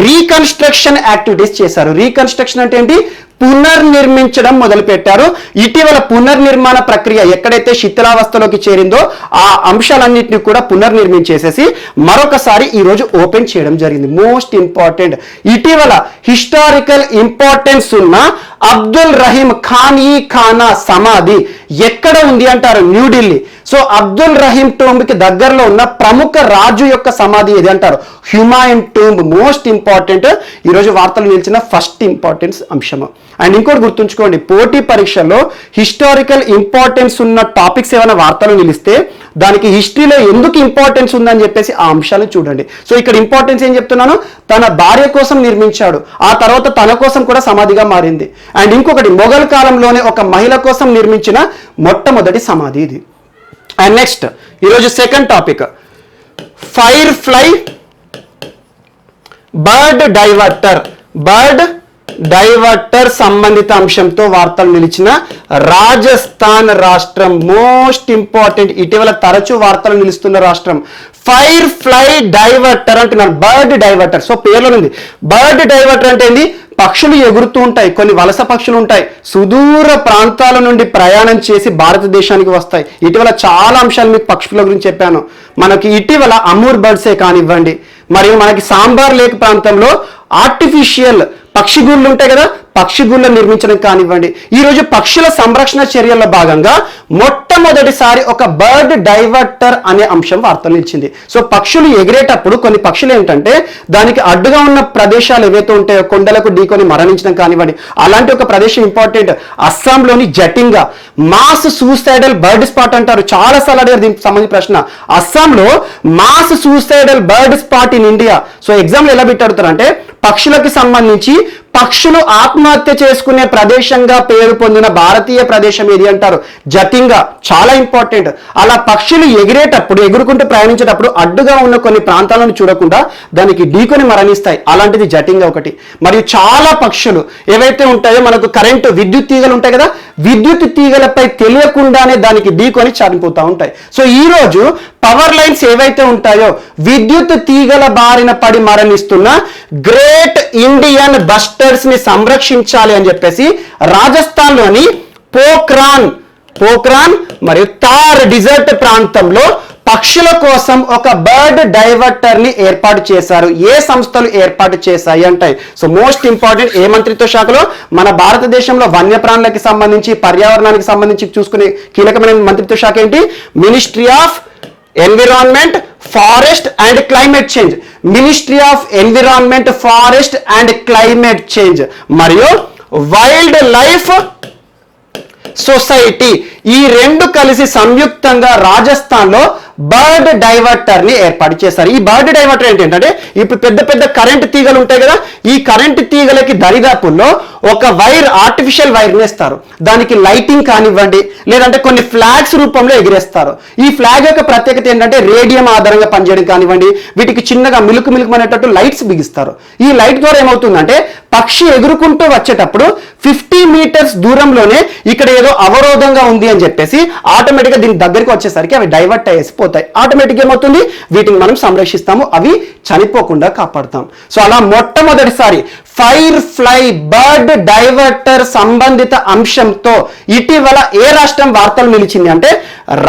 రీకన్స్ట్రక్షన్ యాక్టివిటీస్ చేశారు. రీకన్స్ట్రక్షన్ అంటే ఏంటి? పునర్నిర్మించడం మొదలు పెట్టారు. ఇటీవల పునర్నిర్మాణ ప్రక్రియ ఎక్కడైతే శిథిలావస్థలోకి చేరిందో ఆ అంశాలన్నింటినీ కూడా పునర్నిర్మించేసేసి మరొకసారి ఈ రోజు ఓపెన్ చేయడం జరిగింది. మోస్ట్ ఇంపార్టెంట్, ఇటీవల హిస్టారికల్ ఇంపార్టెన్స్ ఉన్న అబ్దుల్ రహీం ఖానా సమాధి ఎక్కడ ఉంది అంటారు? న్యూఢిల్లీ. సో అబ్దుల్ రహీం టూంబ్ కి దగ్గరలో ఉన్న ప్రముఖ రాజు యొక్క సమాధి ఏది అంటారు? హ్యుమాయూన్ టూంబ్. మోస్ట్ ఇంపార్టెంట్, ఈరోజు వార్తలు నిలిచిన ఫస్ట్ ఇంపార్టెన్స్ అంశము. అండ్ ఇంకోటి గుర్తుంచుకోండి, పోటీ పరీక్షల్లో హిస్టారికల్ ఇంపార్టెన్స్ ఉన్న టాపిక్స్ ఏమైనా వార్తలు నిలిస్తే దానికి హిస్టరీలో ఎందుకు ఇంపార్టెన్స్ ఉందని చెప్పేసి ఆ అంశాలు చూడండి. సో ఇక్కడ ఇంపార్టెన్స్ ఏం చెప్తున్నాను, తన భార్య కోసం నిర్మించాడు, ఆ తర్వాత తన కోసం కూడా సమాధిగా మారింది. అండ్ ఇంకొకటి, మొఘల్ కాలంలోనే ఒక మహిళ కోసం నిర్మించిన మొట్టమొదటి సమాధి ఇది. అండ్ నెక్స్ట్ ఈరోజు second topic, fire fly bird diverter సంబంధిత అంశంతో వార్తలు నిలిచిన రాజస్థాన్ రాష్ట్రం. మోస్ట్ ఇంపార్టెంట్, ఇటీవల తరచూ వార్తలు నిలుస్తున్న రాష్ట్రం. ఫైర్ ఫ్లై డైవర్టర్ అంటున్నారు, బర్డ్ డైవర్టర్. సో పేర్లో ఉంది బర్డ్ డైవర్టర్ అంటే ఏంది? పక్షులు ఎగురుతూ ఉంటాయి, కొన్ని వలస పక్షులు ఉంటాయి, సుదూర ప్రాంతాల నుండి ప్రయాణం చేసి భారతదేశానికి వస్తాయి. ఇటీవల చాలా అంశాలు మీకు పక్షుల గురించి చెప్పాను. మనకి ఇటీవల అమూర్ బర్డ్సే కానివ్వండి, మరియు మనకి సాంబార్ లేక్ ప్రాంతంలో ఆర్టిఫిషియల్ పక్షిగూళ్ళు ఉంటాయి కదా, పక్షిగూళ్ళ నిర్మించడం కానివ్వండి. ఈరోజు పక్షుల సంరక్షణ చర్యల్లో భాగంగా మొట్టమొదటిసారి ఒక బర్డ్ డైవర్టర్ అనే అంశం వార్తలు నిలిచింది. సో పక్షులు ఎగిరేటప్పుడు కొన్ని పక్షులు ఏంటంటే దానికి అడ్డుగా ఉన్న ప్రదేశాలు ఏవైతే ఉంటాయో కొండలకు ఢీకొని మరణించడం కానివ్వండి, అలాంటి ఒక ప్రదేశం ఇంపార్టెంట్. అస్సాంలోని Jatinga mass suicidal bird spot అంటారు. చాలా సార్లు అడిగారు దీనికి సంబంధించిన ప్రశ్న. అస్సాంలో mass suicidal bird spot in India. So ఎగ్జామ్లో ఎలా పెట్టి అడుగుతారంటే పక్షులకు సంబంధించి పక్షులు ఆత్మహత్య చేసుకునే ప్రదేశంగా పేరు పొందిన భారతీయ ప్రదేశం ఏది అంటారు? జతింగా. చాలా ఇంపార్టెంట్. అలా పక్షులు ఎగిరేటప్పుడు, ఎగురుకుంటూ ప్రయాణించేటప్పుడు అడ్డుగా ఉన్న కొన్ని ప్రాంతాలను చూడకుండా దానికి ఢీకొని మరణిస్తాయి. అలాంటిది జటింగా ఒకటి. మరియు చాలా పక్షులు ఏవైతే ఉంటాయో మనకు కరెంటు విద్యుత్ తీగలు ఉంటాయి కదా, విద్యుత్ తీగలపై తెలియకుండానే దానికి ఢీకొని చనిపోతూ ఉంటాయి. సో ఈ రోజు పవర్ లైన్స్ ఏవైతే ఉంటాయో విద్యుత్ తీగల బారిన పడి మరణిస్తున్న గ్రేట్ ఇండియన్ బస్టర్స్ ని సంరక్షించాలి అని చెప్పేసి రాజస్థాన్లోని పోఖ్రాన్ పోఖ్రాన్ మరియు థార్ డిజర్ట్ ప్రాంతంలో పక్షుల కోసం ఒక బర్డ్ డైవర్టర్ ని ఏర్పాటు చేశారు. ఏ సంస్థలు ఏర్పాటు చేశాయి అంటాయి. సో మోస్ట్ ఇంపార్టెంట్, ఏ మంత్రిత్వ శాఖలో? మన భారతదేశంలో వన్యప్రాణులకి సంబంధించి, పర్యావరణానికి సంబంధించి చూసుకునే కీలకమైన మంత్రిత్వ శాఖ ఏంటి? Ministry of environment, forest and climate change. Ministry of environment, forest and climate change మరియు వైల్డ్ లైఫ్ సొసైటీ, ఈ రెండు కలిసి సంయుక్తంగా రాజస్థాన్లో బర్డ్ డైవర్టర్ ని ఏర్పాటు చేశారు. ఈ బర్డ్ డైవర్టర్ ఏంటంటే, ఇప్పుడు పెద్ద పెద్ద కరెంట్ తీగలు ఉంటాయి కదా, ఈ కరెంట్ తీగలకి దరిదాపుల్లో ఒక వైర్, ఆర్టిఫిషియల్ వైర్ వేస్తారు. దానికి లైటింగ్ కానివ్వండి, లేదంటే కొన్ని ఫ్లాగ్స్ రూపంలో ఎగిరేస్తారు. ఈ ఫ్లాగ్ యొక్క ప్రత్యేకత ఏంటంటే రేడియం ఆధారంగా పనిచేయడం కానివ్వండి, వీటికి చిన్నగా మిలుకు అనేటట్టు లైట్స్ బిగిస్తారు. ఈ లైట్ ద్వారా ఏమవుతుందంటే, పక్షి ఎగురుకుంటూ వచ్చేటప్పుడు 50 మీటర్స్ దూరంలోనే ఇక్కడ ఏదో అవరోధంగా ఉంది అని చెప్పేసి ఆటోమేటిక్గా దీని దగ్గరికి వచ్చేసరికి అవి డైవర్ట్ అయ్యేసిపోతాయి. ఆటోమేటిక్ ఏమవుతుంది, వీటిని మనం సంరక్షిస్తాము, అవి చనిపోకుండా కాపాడుతాం. సో అలా మొట్టమొదటిసారి ఫైర్ ఫ్లై బర్డ్ డైవర్టర్ సంబంధిత అంశంతో ఇటీవల ఏ రాష్ట్రం వార్తలు నిలిచింది అంటే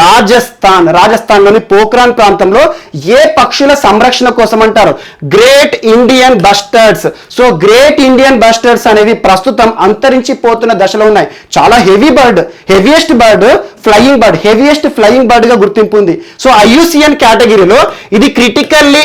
రాజస్థాన్. రాజస్థాన్లోని పోఖ్రాన్ ప్రాంతంలో ఏ పక్షుల సంరక్షణ కోసం అంటారు? Great Indian bustards. So great Indian bustards అనేవి ప్రస్తుతం అంతరించిపోతున్న దశలో ఉన్నాయి. చాలా heavy bird, heaviest bird, flying bird, heaviest flying bird గా గుర్తింపు ఉంది. సో IUCN కేటగిరీలో ఇది క్రిటికల్లీ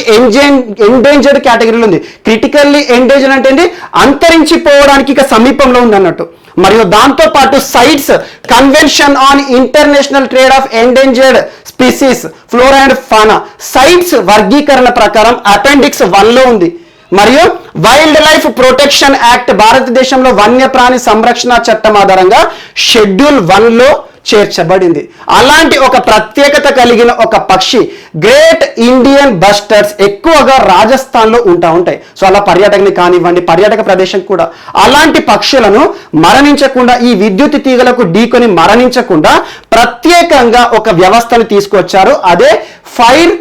ఎండేంజర్డ్ కేటగిరీలో ఉంది. క్రిటికల్లీ ఎండేంజర్డ్ అంటే అంతరించిపోవడానికి ఇక సమీపంలో ఉంది అన్నట్టు. మరియు దాంతో పాటు CITES convention on international trade of endangered species flora and fauna CITES వర్గీకరణ ప్రకారం అపెండిక్స్ 1లో ఉంది. మరియు వైల్డ్ లైఫ్ ప్రొటెక్షన్ యాక్ట్, భారతదేశంలో వన్యప్రాణి సంరక్షణ చట్టం ఆధారంగా షెడ్యూల్ 1లో చేర్చబడింది. అలాంటి ఒక ప్రత్యేకత కలిగిన ఒక పక్షి గ్రేట్ ఇండియన్ బస్టర్డ్స్ ఎక్కువగా రాజస్థాన్లో ఉంటాయి. సో అలా పర్యాటకని కానివ్వండి, పర్యాటక ప్రదేశం కూడా అలాంటి పక్షులను మరణించకుండా, ఈ విద్యుత్ తీగలకు ఢీకొని మరణించకుండా ప్రత్యేకంగా ఒక వ్యవస్థను తీసుకొచ్చారు. అదే fire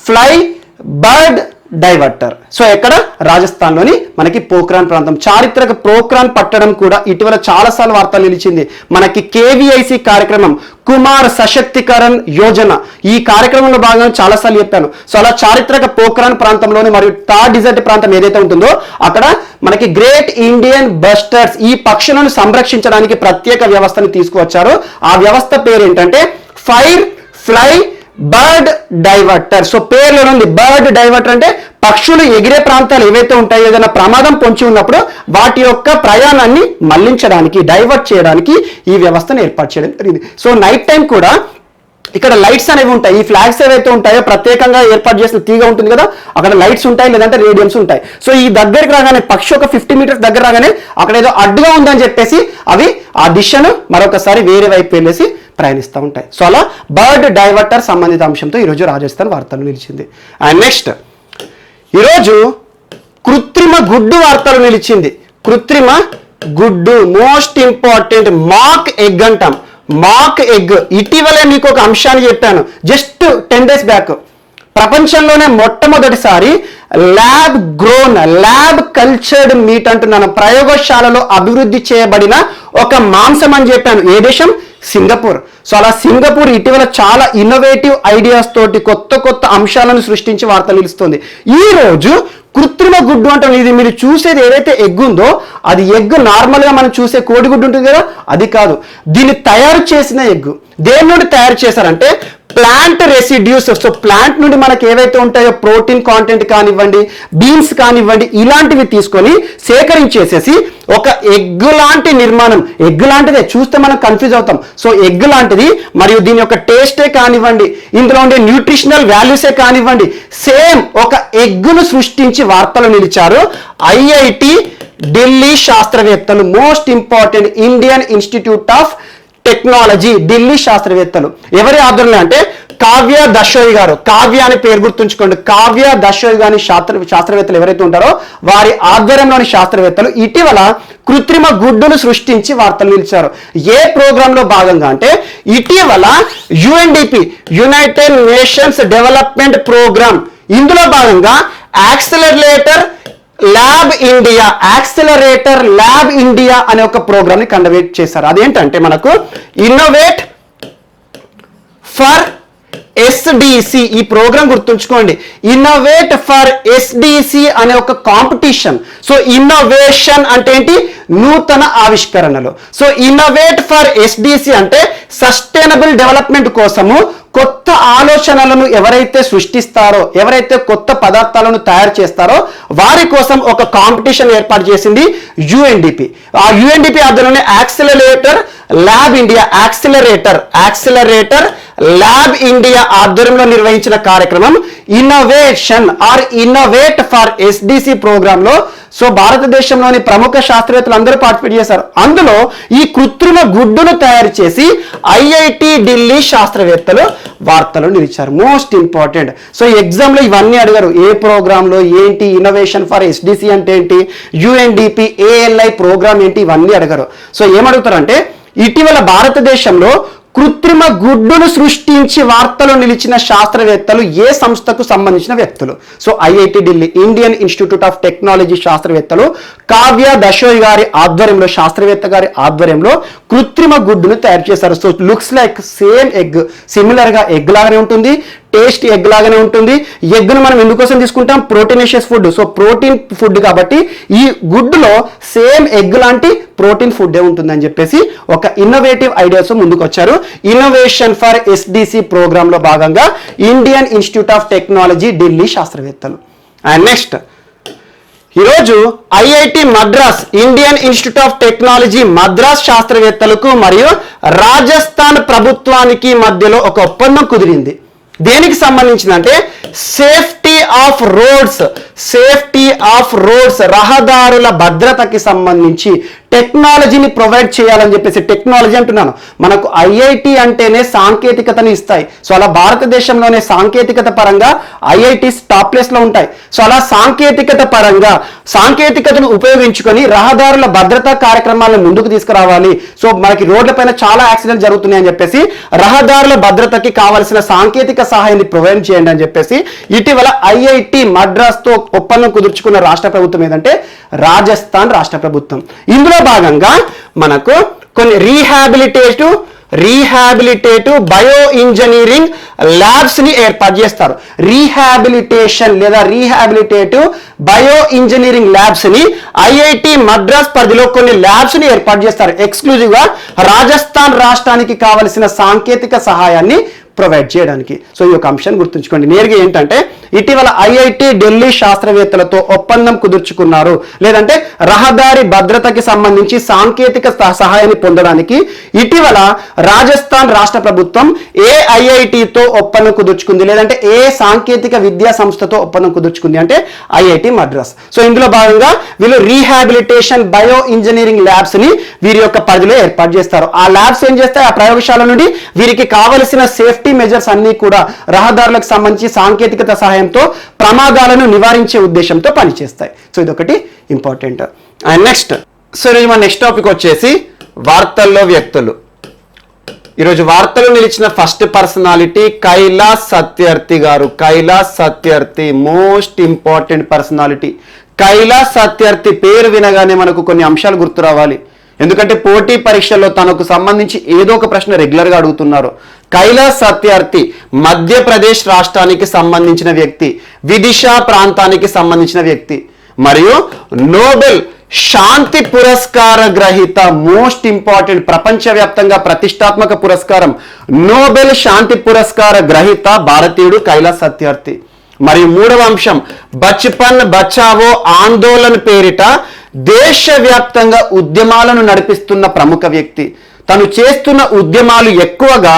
fly bird diverter. So ఎక్కడ? రాజస్థాన్లోని మనకి పోఖ్రాన్ ప్రాంతం. చారిత్రక పోఖ్రాన్ పట్టణం కూడా ఇటీవల చాలాసార్లు వార్తలు నిలిచింది. మనకి KVIC కార్యక్రమం, కుమార్ సశక్తికరణ్ యోజన, ఈ కార్యక్రమంలో భాగంగా చాలాసార్లు చెప్పాను. సో అలా చారిత్రక పోఖ్రాన్ ప్రాంతంలోని మరియు థార్ డిజర్ట్ ప్రాంతం ఏదైతే ఉంటుందో అక్కడ మనకి గ్రేట్ ఇండియన్ బస్టర్డ్స్, ఈ పక్షులను సంరక్షించడానికి ప్రత్యేక వ్యవస్థను తీసుకువచ్చారు. ఆ వ్యవస్థ పేరు ఏంటంటే fire fly bird diverter. So పేర్లో ఉంది బర్డ్ డైవర్టర్ అంటే పక్షులు ఎగిరే ప్రాంతాలు ఏవైతే ఉంటాయో, ఏదైనా ప్రమాదం పొంచి ఉన్నప్పుడు వాటి యొక్క ప్రయాణాన్ని మళ్లించడానికి, డైవర్ట్ చేయడానికి ఈ వ్యవస్థను ఏర్పాటు చేయడం జరిగింది. సో నైట్ టైం కూడా ఇక్కడ లైట్స్ అనేవి ఉంటాయి. ఈ ఫ్లాగ్స్ ఏవైతే ఉంటాయో ప్రత్యేకంగా ఏర్పాటు చేసిన తీగ ఉంటుంది కదా, అక్కడ లైట్స్ ఉంటాయి, లేదంటే రేడియమ్స్ ఉంటాయి. సో ఈ దగ్గరికి రాగానే, పక్షి ఒక 50 మీటర్స్ దగ్గర రాగానే అక్కడ ఏదో అడ్డుగా ఉందని చెప్పేసి అవి ఆ దిశను మరొకసారి వేరే వైపు వెళ్ళేసి ప్రయాణిస్తూ ఉంటాయి. సో అలా బర్డ్ డైవర్టర్ సంబంధిత అంశంతో ఈరోజు రాజస్థాన్ వార్తలు నిలిచింది. అండ్ నెక్స్ట్ ఈరోజు కృత్రిమ గుడ్డు వార్తలు నిలిచింది. కృత్రిమ గుడ్డు మోస్ట్ ఇంపార్టెంట్. మాక్ ఎగ్ అంటాం. మాక్ ఎగ్. ఇటీవలే మీకు ఒక అంశాన్ని చెప్పాను, జస్ట్ 10 days బ్యాక్. ప్రపంచంలోనే మొట్టమొదటిసారి lab grown, lab cultured meet అంటున్నాను, ప్రయోగశాలలో అభివృద్ధి చేయబడిన ఒక మాంసం అని చెప్పాను. ఏ దేశం? సింగపూర్. సో అలా సింగపూర్ ఇటీవల చాలా ఇన్నోవేటివ్ ఐడియాస్ తోటి కొత్త కొత్త అంశాలను సృష్టించి వార్తలు నిలుస్తుంది. ఈ రోజు కృత్రిమ గుడ్డు అంటాం. ఇది మీరు చూసేది ఏదైతే ఎగ్ ఉందో అది ఎగ్ నార్మల్గా మనం చూసే కోడిగుడ్డు ఉంటుంది కదా, అది కాదు. దీన్ని తయారు చేసిన ఎగ్. దేని నుండి తయారు చేశారంటే ప్లాంట్ రెసిడ్యూస్. సో ప్లాంట్ నుండి మనకి ఏవైతే ఉంటాయో ప్రోటీన్ కాంటెంట్ కానివ్వండి, బీన్స్ కానివ్వండి, ఇలాంటివి తీసుకొని సేకరించేసేసి ఒక ఎగ్ లాంటి నిర్మాణం. ఎగ్ లాంటిదే, చూస్తే మనం కన్ఫ్యూజ్ అవుతాం. సో ఎగ్ లాంటిది, మరియు దీని యొక్క టేస్టే కానివ్వండి, ఇందులో ఉండే న్యూట్రిషనల్ వాల్యూసే కానివ్వండి, సేమ్ ఒక ఎగ్గును సృష్టించి వార్తలు నిలిచారు IIT ఢిల్లీ శాస్త్రవేత్తలు. Most important, Indian Institute of Technology, Delhi శాస్త్రవేత్తలు. ఎవరి ఆధ్వర్యంలో అంటే కావ్య దశోయ్ గారు. కావ్య అని పేరు గుర్తుంచుకోండి. కావ్య దశోయ్ గారి శాస్త్రవేత్తలు ఎవరైతే ఉంటారో వారి ఆధ్వర్యంలోని శాస్త్రవేత్తలు ఇటీవల కృత్రిమ గుడ్డును సృష్టించి వార్తలు నిలిచారు. ఏ ప్రోగ్రామ్ లో భాగంగా అంటే ఇటీవల UNDP, United Nations Development Programme, ఇందులో భాగంగా accelerator lab India, accelerator lab India అనే ఒక ప్రోగ్రామ్ ని కండక్ట్ చేశారు. అదేంటంటే మనకు ఇన్నోవేట్ ఫర్ ఎస్డిసి. ఈ ప్రోగ్రామ్ గుర్తుంచుకోండి, ఇన్నోవేట్ ఫర్ ఎస్డిసి అనే ఒక కాంపిటీషన్. సో ఇన్నోవేషన్ అంటే ఏంటి? నూతన ఆవిష్కరణలు. సో ఇన్నోవేట్ ఫర్ ఎస్డిసి అంటే సస్టైనబుల్ డెవలప్మెంట్ కోసము కొత్త ఆలోచనలను ఎవరైతే సృష్టిస్తారో, ఎవరైతే కొత్త పదార్థాలను తయారు చేస్తారో వారి కోసం ఒక కాంపిటీషన్ ఏర్పాటు చేసింది యుఎన్డిపి. ఆ యుఎన్డిపి ఆధ్వర్యంలోనే accelerator lab India, accelerator lab India ఆధ్వర్యంలో నిర్వహించిన కార్యక్రమం innovation or innovate for SDC program లో సో భారతదేశంలోని ప్రముఖ శాస్త్రవేత్తలు అందరూ పార్టిసిపేట్ చేశారు. అందులో ఈ కృత్రిమ గుడ్డును తయారు చేసి ఐఐటి ఢిల్లీ శాస్త్రవేత్తలు వార్తలు నిలిచారు. Most important. సో ఎగ్జామ్ లో ఇవన్నీ అడిగారు. ఏ ప్రోగ్రామ్ లో ఏంటి, ఇన్నోవేషన్ ఫర్ ఎస్డిసి అంటే ఏంటి, యుఎన్డిపి ఏఎల్ఐ ప్రోగ్రామ్ ఏంటి, ఇవన్నీ అడిగారు. సో ఏమడుగుతారంటే ఇటీవల భారతదేశంలో కృత్రిమ గుడ్డును సృష్టించి వార్తలు నిలిచిన శాస్త్రవేత్తలు ఏ సంస్థకు సంబంధించిన వ్యక్తులు? So IIT Delhi, Indian Institute of technology శాస్త్రవేత్తలు కావ్య దశోయ్ గారి ఆధ్వర్యంలో, శాస్త్రవేత్త గారి ఆధ్వర్యంలో కృత్రిమ గుడ్డును తయారు చేశారు. So looks like same egg, similar గా ఎగ్ లాగానే ఉంటుంది, టేస్ట్ ఎగ్ లాగానే ఉంటుంది. ఎగ్ను మనం ఎందుకోసం తీసుకుంటాం? Proteinaceous food. So protein food కాబట్టి ఈ గుడ్డులో సేమ్ ఎగ్ లాంటి ప్రోటీన్ ఫుడ్ ఉంటుంది అని చెప్పేసి ఒక ఇన్నోవేటివ్ ఐడియాస్ ముందుకు వచ్చారు. ఇన్నోవేషన్ ఫర్ ఎస్డిసి ప్రోగ్రామ్ లో భాగంగా Indian Institute of Technology Delhi శాస్త్రవేత్తలు. అండ్ నెక్స్ట్ ఈరోజు IIT Madras, Indian Institute of Technology Madras శాస్త్రవేత్తలకు మరియు రాజస్థాన్ ప్రభుత్వానికి మధ్యలో ఒక ఒప్పందం కుదిరింది. దేనికి సంబంధించిందంటే సేఫ్టీ ఆఫ్ రోడ్స్, రహదారుల భద్రతకి సంబంధించి టెక్నాలజీని ప్రొవైడ్ చేయాలని చెప్పేసి. టెక్నాలజీ అంటున్నాను, మనకు ఐఐటి అంటేనే సాంకేతికతను ఇస్తాయి. సో అలా భారతదేశంలోనే సాంకేతికత పరంగా ఐఐటీస్ టాప్ ప్లేస్ లో ఉంటాయి. సో అలా సాంకేతికత పరంగా సాంకేతికతను ఉపయోగించుకొని రహదారుల భద్రతా కార్యక్రమాలను ముందుకు తీసుకురావాలి. సో మనకి రోడ్లపైన చాలా యాక్సిడెంట్ జరుగుతున్నాయి అని చెప్పేసి రహదారుల భద్రతకి కావాల్సిన సాంకేతిక సహాయాన్ని ప్రొవైడ్ చేయండి అని చెప్పేసి ఇటీవల ఐఐటి మద్రాస్ తో ఒప్పందం కుదుర్చుకున్న రాష్ట్ర ప్రభుత్వం ఏదంటే రాజస్థాన్ రాష్ట్ర ప్రభుత్వం. ఇందులో భాగంగా మనకు కొన్ని రీహాబిలిటేటివ్ బయో ఇంజనీరింగ్ ల్యాబ్స్ ని ఏర్పాటు చేస్తారు. రీహాబిలిటేటివ్ బయో ఇంజనీరింగ్ ల్యాబ్స్ ని ఐఐటి మద్రాస్ పరిధిలో కొన్ని ల్యాబ్స్ ని ఏర్పాటు చేస్తారు. ఎక్స్క్లూజివ్ గా రాజస్థాన్ రాష్ట్రానికి కావలసిన సాంకేతిక సహాయాన్ని ప్రొవైడ్ చేయడానికి. సో ఈ యొక్క అంశాన్ని గుర్తుంచుకోండి. నేరుగా ఏంటంటే ఇటీవల ఐఐటి ఢిల్లీ శాస్త్రవేత్తలతో ఒప్పందం కుదుర్చుకున్నారు, లేదంటే రహదారి భద్రతకి సంబంధించి సాంకేతిక సహాయాన్ని పొందడానికి ఇటీవల రాజస్థాన్ రాష్ట్ర ప్రభుత్వం ఏ ఐఐటితో ఒప్పందం కుదుర్చుకుంది, లేదంటే ఏ సాంకేతిక విద్యా సంస్థతో ఒప్పందం కుదుర్చుకుంది అంటే ఐఐటి మద్రాస్. సో ఇందులో భాగంగా వీళ్ళు రీహాబిలిటేషన్ బయో ఇంజనీరింగ్ ల్యాబ్స్ ని వీరి యొక్క పరిధిలో ఏర్పాటు చేస్తారు. ఆ ల్యాబ్స్ ఏం చేస్తాయి? ఆ ప్రయోగశాల నుండి వీరికి కావలసిన సేఫ్టీ మెజర్స్ అన్ని కూడా రహదారులకు సంబంధించి సాంకేతికత సహాయంతో ప్రమాదాలను నివారించే ఉద్దేశంతో పనిచేస్తాయి. సో ఇదొకటి ఇంపార్టెంట్. అండ్ నెక్స్ట్ మన నెక్స్ట్ టాపిక్ వచ్చేసి వార్తల్లో వ్యక్తులు. ఈరోజు వార్తలు నిలిచిన ఫస్ట్ పర్సనాలిటీ కైలాస్ సత్యార్థి గారు. Kailash Satyarthi most important personality. Kailash Satyarthi పేరు వినగానే మనకు కొన్ని అంశాలు గుర్తు రావాలి. ఎందుకంటే పోటీ పరీక్షల్లో తనకు సంబంధించి ఏదో ఒక ప్రశ్న రెగ్యులర్గా అడుగుతున్నారు. కైలాస్ సత్యార్థి మధ్యప్రదేశ్ రాష్ట్రానికి సంబంధించిన వ్యక్తి, విదిశా ప్రాంతానికి సంబంధించిన వ్యక్తి మరియు నోబెల్ శాంతి పురస్కార గ్రహీత. మోస్ట్ ఇంపార్టెంట్, ప్రపంచవ్యాప్తంగా ప్రతిష్టాత్మక పురస్కారం నోబెల్ శాంతి పురస్కార గ్రహీత భారతీయుడు కైలాస్ సత్యార్థి. మరియు మూడవ అంశం బచ్పన్ బచావో ఆందోళన పేరిట దేశవ్యాప్తంగా ఉద్యమాలను నడిపిస్తున్న ప్రముఖ వ్యక్తి. తను చేస్తున్న ఉద్యమాలు ఎక్కువగా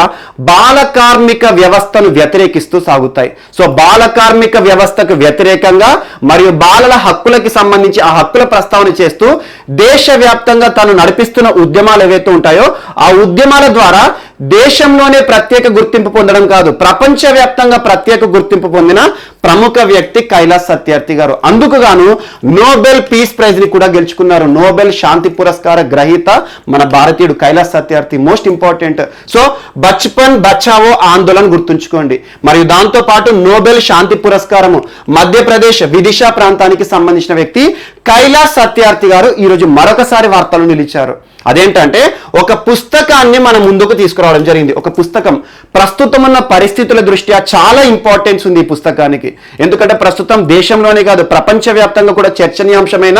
బాల కార్మిక వ్యవస్థను వ్యతిరేకిస్తూ సాగుతాయి. సో బాల కార్మిక వ్యవస్థకు వ్యతిరేకంగా మరియు బాలల హక్కులకి సంబంధించి ఆ హక్కుల ప్రస్తావన చేస్తూ దేశవ్యాప్తంగా తను నడిపిస్తున్న ఉద్యమాలు ఏవైతే ఉంటాయో ఆ ఉద్యమాల ద్వారా దేశంలోనే ప్రత్యేక గుర్తింపు పొందడం కాదు, ప్రపంచవ్యాప్తంగా ప్రత్యేక గుర్తింపు పొందిన ప్రముఖ వ్యక్తి కైలాస్ సత్యార్థి గారు. అందుకు గాను నోబెల్ పీస్ ప్రైజ్ ని కూడా గెలుచుకున్నారు. నోబెల్ శాంతి పురస్కార గ్రహీత మన భారతీయుడు Kailash Satyarthi. Most important. So Bachpan Bachao Andolan గుర్తుంచుకోండి. మరియు దాంతో పాటు నోబెల్ శాంతి పురస్కారము మధ్యప్రదేశ్ విదిశా ప్రాంతానికి సంబంధించిన వ్యక్తి కైలాస్ సత్యార్థి గారు ఈరోజు మరొకసారి వార్తలు నిలిచారు. అదేంటంటే ఒక పుస్తకాన్ని మన ముందుకు తీసుకురావాలి. తీసుకురావడం జరిగింది. ఒక పుస్తకం ప్రస్తుతం ఉన్న పరిస్థితుల దృష్ట్యా చాలా ఇంపార్టెన్స్ ఉంది ఈ పుస్తకానికి. ఎందుకంటే ప్రస్తుతం దేశంలోనే కాదు ప్రపంచవ్యాప్తంగా కూడా చర్చనీయాంశమైన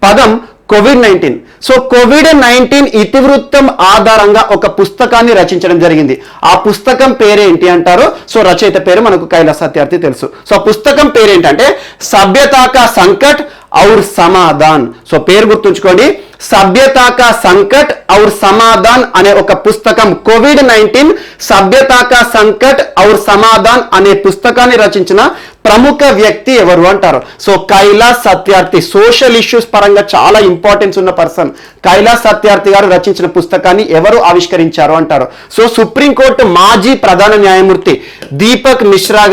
పదం కోవిడ్-19. సో కోవిడ్-19 ఇతివృత్తం ఆధారంగా ఒక పుస్తకాన్ని రచించడం జరిగింది. ఆ పుస్తకం పేరేంటి అంటారు? సో రచయిత పేరు మనకు కైలాస్ సత్యార్థి తెలుసు. సో ఆ పుస్తకం పేరేంటంటే సభ్యతా కా సంకట్ ఔర్ సమాధాన్. సో పేరు గుర్తుంచుకోండి, సభ్యతా కా సంకట్ ఔర్ సమాధాన్ అనే ఒక పుస్తకం, కోవిడ్-19 సభ్యతా కా సంకట్ ఔర్ సమాధాన్ అనే పుస్తకాన్ని రచించిన ప్రముఖ వ్యక్తి ఎవరు అంటారు? So Kailash Satyarthi. Social issues పరంగా చాలా ఇంపార్టెన్స్ ఉన్న పర్సన్. కైలాస్ సత్యార్థి గారు రచించిన పుస్తకాన్ని ఎవరు ఆవిష్కరించారు అంటారు? సో సుప్రీంకోర్టు మాజీ ప్రధాన న్యాయమూర్తి దీపక్ మిశ్రా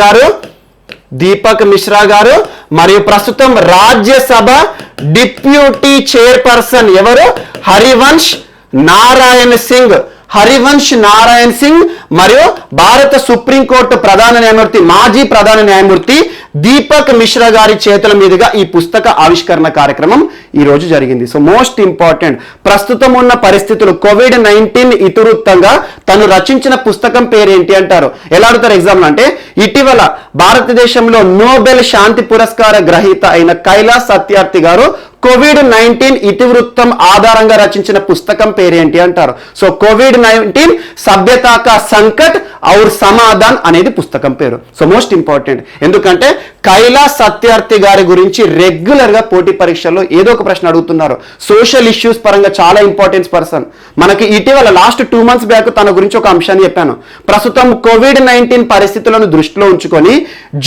గారు మరియు ప్రస్తుతం రాజ్యసభ డిప్యూటీ చైర్పర్సన్ ఎవరు? హరివంశ్ నారాయణ్ సింగ్ మరియు భారత సుప్రీంకోర్టు మాజీ ప్రధాన న్యాయమూర్తి దీపక్ మిశ్రా గారి చేతుల మీదుగా ఈ పుస్తక ఆవిష్కరణ కార్యక్రమం ఈ రోజు జరిగింది. సో మోస్ట్ ఇంపార్టెంట్, ప్రస్తుతం ఉన్న పరిస్థితులు కోవిడ్-19 ఇతివృత్తంగా తను రచించిన పుస్తకం పేరేంటి అంటారు? ఎలా అడుగుతారు ఎగ్జామ్ లో అంటే, ఇటీవల భారతదేశంలో నోబెల్ శాంతి పురస్కార గ్రహీత అయిన కైలాస్ సత్యార్థి గారు కోవిడ్-19 ఇతివృత్తం ఆధారంగా రచించిన పుస్తకం పేరేంటి అంటారు? సో కోవిడ్-19 సభ్యతా కా సంకట్ ఔర్ సమాధాన్ అనేది పుస్తకం పేరు. సో మోస్ట్ ఇంపార్టెంట్, ఎందుకంటే కైలాస్ సత్యార్థి గారి గురించి రెగ్యులర్ గా పోటీ పరీక్షల్లో ఏదో ఒక ప్రశ్న అడుగుతున్నారు. సోషల్ ఇష్యూస్ పరంగా చాలా ఇంపార్టెన్స్ పర్సన్. మనకి ఇటీవల లాస్ట్ 2 months బ్యాక్ తన గురించి ఒక అంశాన్ని చెప్పాను. ప్రస్తుతం కోవిడ్-19 పరిస్థితులను దృష్టిలో ఉంచుకొని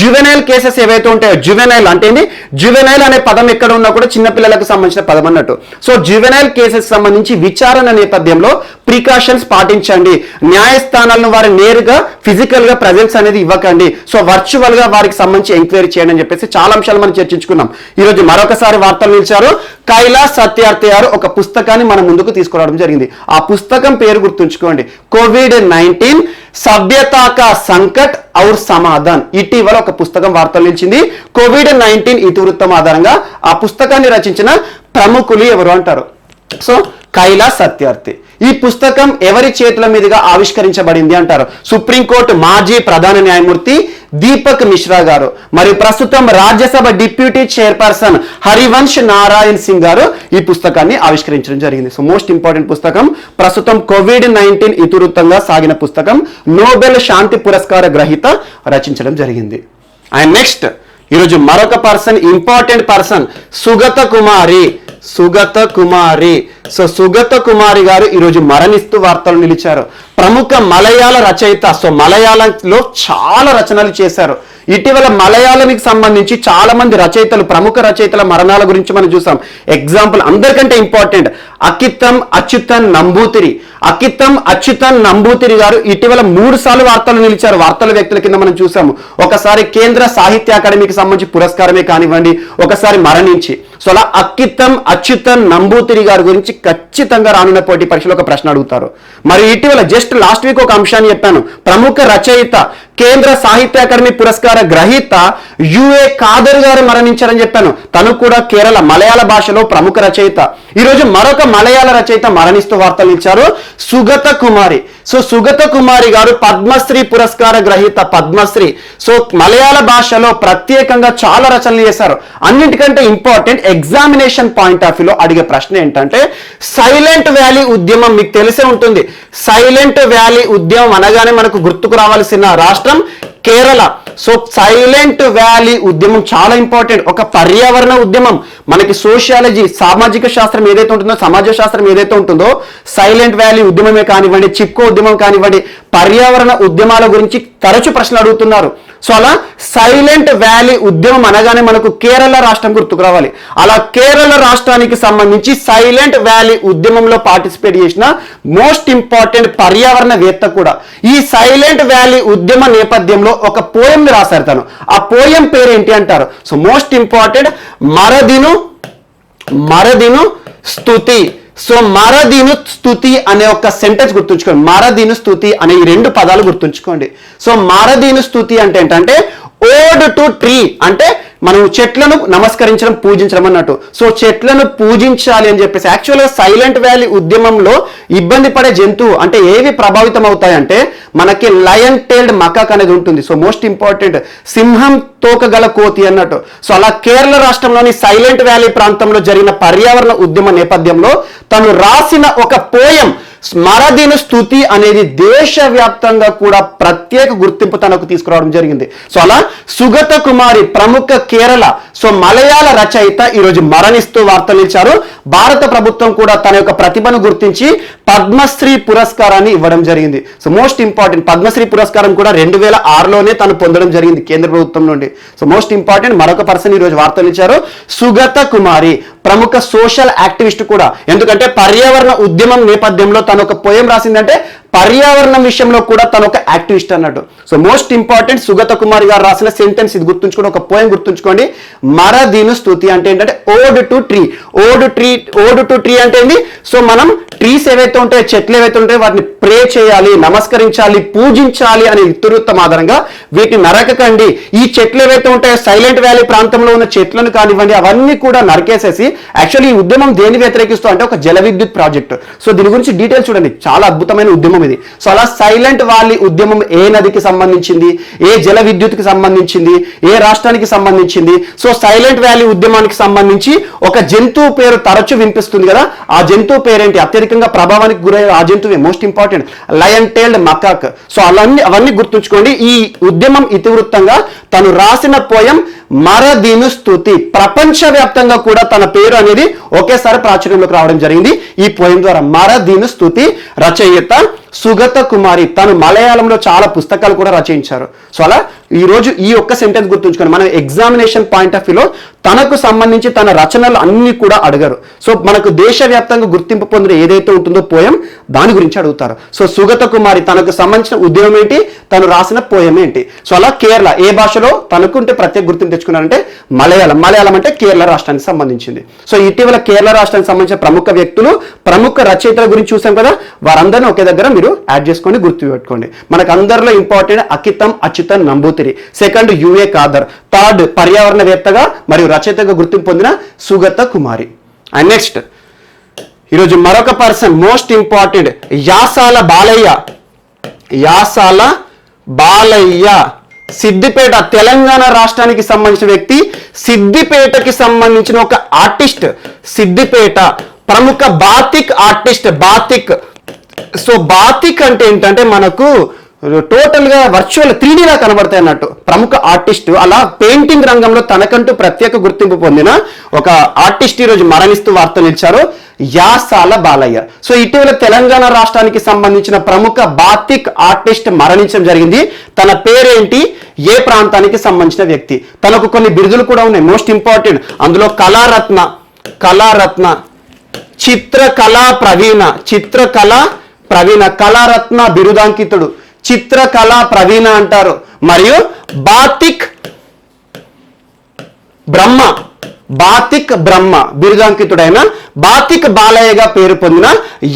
జువెనైల్ కేసెస్ ఏవైతే ఉంటాయో, జువెనైల్ అంటే ఏంటి? జువెనైల్ అనే పదం ఎక్కడ ఉన్నా కూడా చిన్నపిల్లలకు సంబంధించిన పదం అన్నట్టు. సో జువెనైల్ కేసెస్ సంబంధించి విచారణ నేపథ్యంలో ప్రికాషన్స్ పాటించండి. న్యాయస్థానాలను వారు నేరుగా ఫిజికల్ గా ప్రెజెన్స్ అనేది ఇవ్వకండి. సో వర్చువల్ గా వారికి సంబంధించి ఎంక్వైరీ చేయండి అని చెప్పేసి చాలా అంశాలు మనం చర్చించుకున్నాం. ఈ రోజు మరొకసారి వార్తలు నిలిచారు. కైలాస్ సత్యార్థి గారు ఒక పుస్తకాన్ని మన ముందుకు తీసుకురావడం జరిగింది. ఆ పుస్తకం పేరు గుర్తుంచుకోండి, కోవిడ్-19 సభ్యతా కా సంకట్ ఔర్ సమాధాన్. ఇటీవల ఒక పుస్తకం వార్తలు నిలిచింది. కోవిడ్-19 ఇతివృత్తం ఆధారంగా ఆ పుస్తకాన్ని రచించిన ప్రముఖులు ఎవరు అంటారు? సో కైలాస్ సత్యార్థి. ఈ పుస్తకం ఎవరి చేతుల మీదుగా ఆవిష్కరించబడింది అంటారు? సుప్రీంకోర్టు మాజీ ప్రధాన న్యాయమూర్తి దీపక్ మిశ్రా గారు మరియు ప్రస్తుతం రాజ్యసభ డిప్యూటీ చైర్పర్సన్ హరివంశ్ నారాయణ్ సింగ్ గారు ఈ పుస్తకాన్ని ఆవిష్కరించడం జరిగింది. సో మోస్ట్ ఇంపార్టెంట్ పుస్తకం, ప్రస్తుతం కోవిడ్-19 ఇతివృత్తంగా సాగిన పుస్తకం, నోబెల్ శాంతి పురస్కార గ్రహీత రచించడం జరిగింది. అండ్ నెక్స్ట్ ఈరోజు మరొక పర్సన్, ఇంపార్టెంట్ పర్సన్, సుగత కుమారి. సో సుగత కుమారి గారు ఈరోజు మరణిస్తూ వార్తలు నిలిచారు. ప్రముఖ మలయాళ రచయిత. సో మలయాళంలో చాలా రచనలు చేశారు. ఇటీవల మలయాళానికి సంబంధించి చాలా మంది రచయితలు, ప్రముఖ రచయితల మరణాల గురించి మనం చూసాం. ఎగ్జాంపుల్ అందరికంటే ఇంపార్టెంట్ అకితం అచ్యుతన్ నంబూతిరి గారు ఇటీవల 3 సార్లు వార్తలు నిలిచారు. వార్తల వ్యక్తుల కింద మనం చూసాము. ఒకసారి కేంద్ర సాహిత్య అకాడమీకి సంబంధించి పురస్కారమే కానివ్వండి, ఒకసారి మరణించి. సో అలా అచ్యుతన్ నంబూతిరి గారి గురించి ఖచ్చితంగా రానున్న పోటీ పరీక్షలో ఒక ప్రశ్న అడుగుతారు. మరి ఇటీవల జస్ట్ లాస్ట్ వీక్ ఒక అంశాన్ని చెప్పాను. ప్రముఖ రచయిత, కేంద్ర సాహిత్య అకాడమీ పురస్కార గ్రహీత యుఏ ఖాదర్ గారు మరణించారని చెప్పాను. తను కూడా కేరళ మలయాళ భాషలో ప్రముఖ రచయిత. ఈరోజు మరొక మలయాళ రచయిత మరణిస్తూ వార్తలు ఇచ్చారు, సుగత కుమారి. సో సుగత కుమారి గారు పద్మశ్రీ పురస్కార గ్రహీత, పద్మశ్రీ. సో మలయాళ భాషలో ప్రత్యేకంగా చాలా రచనలు చేశారు. అన్నిటికంటే ఇంపార్టెంట్, ఎగ్జామినేషన్ పాయింట్ ఆఫ్ వ్యూలో అడిగే ప్రశ్న ఏంటంటే, సైలెంట్ వ్యాలీ ఉద్యమం మీకు తెలిసే ఉంటుంది. సైలెంట్ వ్యాలీ ఉద్యమం అనగానే మనకు గుర్తుకు రావాల్సిన రాష్ట్రం కేరళ. సో సైలెంట్ వ్యాలీ ఉద్యమం చాలా ఇంపార్టెంట్. ఒక పర్యావరణ ఉద్యమం. మనకి సోషియాలజీ, సామాజిక శాస్త్రం ఏదైతే ఉంటుందో, సమాజ శాస్త్రం ఏదైతే ఉంటుందో, సైలెంట్ వ్యాలీ ఉద్యమమే కానివ్వండి, చిప్కో ఉద్యమం కానివ్వండి, పర్యావరణ ఉద్యమాల గురించి తరచు ప్రశ్నలు అడుగుతున్నారు. సో అలా సైలెంట్ వ్యాలీ ఉద్యమం అనగానే మనకు కేరళ రాష్ట్రం గుర్తుకు రావాలి. అలా కేరళ రాష్ట్రానికి సంబంధించి సైలెంట్ వ్యాలీ ఉద్యమంలో పార్టిసిపేట్ చేసిన మోస్ట్ ఇంపార్టెంట్ పర్యావరణవేత్త కూడా. ఈ సైలెంట్ వ్యాలీ ఉద్యమ నేపథ్యంలో ఒక పోయం రాశారు తను. ఆ పోయం పేరు ఏంటి అంటారు? సో మోస్ట్ ఇంపార్టెంట్, మరదిను స్తుతి. సో మరదిను స్తుతి అనే ఒక సెంటెన్స్ గుర్తుంచుకోండి. మరదిను స్తుతి అనే ఈ 2 పదాలు గుర్తుంచుకోండి. సో మరదిను స్తుతి అంటే ఏంటంటే ఓడ్ టు ట్రీ, అంటే మనం చెట్లను నమస్కరించడం, పూజించడం అన్నట్టు. సో చెట్లను పూజించాలి అని చెప్పేసి యాక్చువల్గా సైలెంట్ వ్యాలీ ఉద్యమంలో ఇబ్బంది పడే జంతువు అంటే ఏవి ప్రభావితం అవుతాయంటే మనకి లయన్ టైల్డ్ మకాక్ అనేది ఉంటుంది. సో మోస్ట్ ఇంపార్టెంట్ సింహం తోక గల కోతి అన్నట్టు. సో అలా కేరళ రాష్ట్రంలోని సైలెంట్ వ్యాలీ ప్రాంతంలో జరిగిన పర్యావరణ ఉద్యమ నేపథ్యంలో తను రాసిన ఒక పోయం స్మరదిన స్తుతి అనేది దేశవ్యాప్తంగా కూడా ప్రత్యేక గుర్తింపు తనకు తీసుకురావడం జరిగింది. సో అలా సుగత కుమారి ప్రముఖ కేరళ మలయాళ రచయిత ఈరోజు మరణిస్తూ వార్తలు ఇచ్చారు. భారత ప్రభుత్వం కూడా తన యొక్క ప్రతిభను గుర్తించి పద్మశ్రీ పురస్కారాన్ని ఇవ్వడం జరిగింది. సో మోస్ట్ ఇంపార్టెంట్ పద్మశ్రీ పురస్కారం కూడా 2006లోనే తను పొందడం జరిగింది కేంద్ర ప్రభుత్వం నుండి. సో మోస్ట్ ఇంపార్టెంట్ మరొక పర్సన్ ఈరోజు వార్తలు ఇచ్చారు, సుగత కుమారి ప్రముఖ సోషల్ యాక్టివిస్ట్ కూడా. ఎందుకంటే పర్యావరణ ఉద్యమం నేపథ్యంలో తను ఒక పోయం రాసిందంటే పర్యావరణం విషయంలో కూడా తను ఒక యాక్టివిస్ట్ అన్నట్టు. సో మోస్ట్ ఇంపార్టెంట్ సుగత కుమారి గారు రాసిన సెంటెన్స్ ఇది గుర్తుంచుకోండి, ఒక పోయం గుర్తుంచుకోండి. మరదిను స్తుతి అంటే ఏంటంటే ఓడ్ టు ట్రీ. ఓడ్ టు ట్రీ అంటే ఏంటి? సో మనం ట్రీస్ ఏవైతే ఉంటాయో, చెట్లు ఏవైతే ఉంటాయో వాటిని ప్రే చేయాలి, నమస్కరించాలి, పూజించాలి అనే ఇతివృత్తం ఆధారంగా వీటిని నరకకండి. ఈ చెట్లు ఏవైతే ఉంటాయో సైలెంట్ వ్యాలీ ప్రాంతంలో ఉన్న చెట్లను కానివ్వండి అవన్నీ కూడా నరికేసేసి యాక్చువల్లీ ఈ ఉద్యమం దేని వ్యతిరేకిస్తూ అంటే ఒక జల విద్యుత్ ప్రాజెక్టు. సో దీని గురించి డీటెయిల్స్ చూడండి, చాలా అద్భుతమైన ఉద్యమం ఇది. సో అలా సైలెంట్ వ్యాలీ ఉద్యమం ఏ నదికి సంబంధించింది, ఏ జల విద్యుత్కి సంబంధించింది, ఏ రాష్ట్రానికి సంబంధించింది? సో సైలెంట్ వ్యాలీ ఉద్యమానికి సంబంధించి ఒక జంతువు పేరు తరచు వినిపిస్తుంది కదా, ఆ జంతువు పేరేంటి? అత్యధికంగా ప్రభావానికి గురయ్యే ఆ జంతువే most important lion tailed macaque. So అవన్నీ గుర్తుంచుకోండి. ఈ ఉద్యమం ఇతివృత్తంగా తను రాసిన పోయం మరదిను స్తుతి ప్రపంచవ్యాప్తంగా కూడా తన పేరు అనేది ఒకేసారి ప్రాచుర్యంలోకి రావడం జరిగింది ఈ పోయం ద్వారా. మరదిను స్తుతి రచయిత సుగత కుమారి. తను మలయాళంలో చాలా పుస్తకాలు కూడా రచయించారు. సో అలా ఈరోజు ఈ ఒక్క సెంటెన్స్ గుర్తుంచుకోండి. మనం ఎగ్జామినేషన్ పాయింట్ ఆఫ్ వ్యూలో తనకు సంబంధించి తన రచనలు అన్ని కూడా అడిగారు. సో మనకు దేశవ్యాప్తంగా గుర్తింపు పొందిన ఏదైతే ఉంటుందో పోయం దాని గురించి అడుగుతారు. సో సుగత కుమారి తనకు సంబంధించిన ఉద్యమం ఏంటి, తను రాసిన పోయం ఏంటి? సో అలా కేరళ ఏ భాషలో తనకుంటే ప్రత్యేక గుర్తింపు తెచ్చుకున్నారంటే మలయాళం అంటే కేరళ రాష్ట్రానికి సంబంధించింది. సో ఇటీవల కేరళ రాష్ట్రానికి సంబంధించిన ప్రముఖ వ్యక్తులు, ప్రముఖ రచయితల గురించి చూసాం కదా, వారందరినీ ఒకే దగ్గర మీరు యాడ్ చేసుకొని గుర్తుపెట్టుకోండి. మనకు అందరిలో important Akitham Achuthan Namboothiri, second U A Khader, third పర్యావరణవేత్తగా మరియు రచయితగా గుర్తింపు పొందిన సుగత కుమారి. అండ్ నెక్స్ట్ ఈరోజు మరొక person most important Yasala Balaiah Siddipet Telangana రాష్ట్రానికి సంబంధించిన వ్యక్తి. సిద్దిపేటకి సంబంధించిన ఒక ఆర్టిస్ట్, సిద్దిపేట ప్రముఖ బాతిక్ ఆర్టిస్ట్. సో బాతిక్ అంటే ఏంటంటే మనకు టోటల్ గా వర్చువల్ 3D లా కనబడతాయి అన్నట్టు. ప్రముఖ ఆర్టిస్ట్, అలా పెయింటింగ్ రంగంలో తనకంటూ ప్రత్యేక గుర్తింపు పొందిన ఒక ఆర్టిస్ట్ ఈరోజు మరణిస్తూ వార్తలు ఇచ్చారు, యాసాల బాలయ్య. సో ఇటీవల తెలంగాణ రాష్ట్రానికి సంబంధించిన ప్రముఖ బాతిక్ ఆర్టిస్ట్ మరణించడం జరిగింది. తన పేరేంటి, ఏ ప్రాంతానికి సంబంధించిన వ్యక్తి? తనకు కొన్ని బిరుదులు కూడా ఉన్నాయి మోస్ట్ ఇంపార్టెంట్. అందులో కళారత్న, చిత్రకళా ప్రవీణ, కళారత్న బిరుదాంకితుడు, చిత్రకళా ప్రవీణ అంటారు. మరియు బాతిక్ బ్రహ్మ బిరుదాంకితుడైన బాతిక్ బాలయ్యగా పేరు పొందిన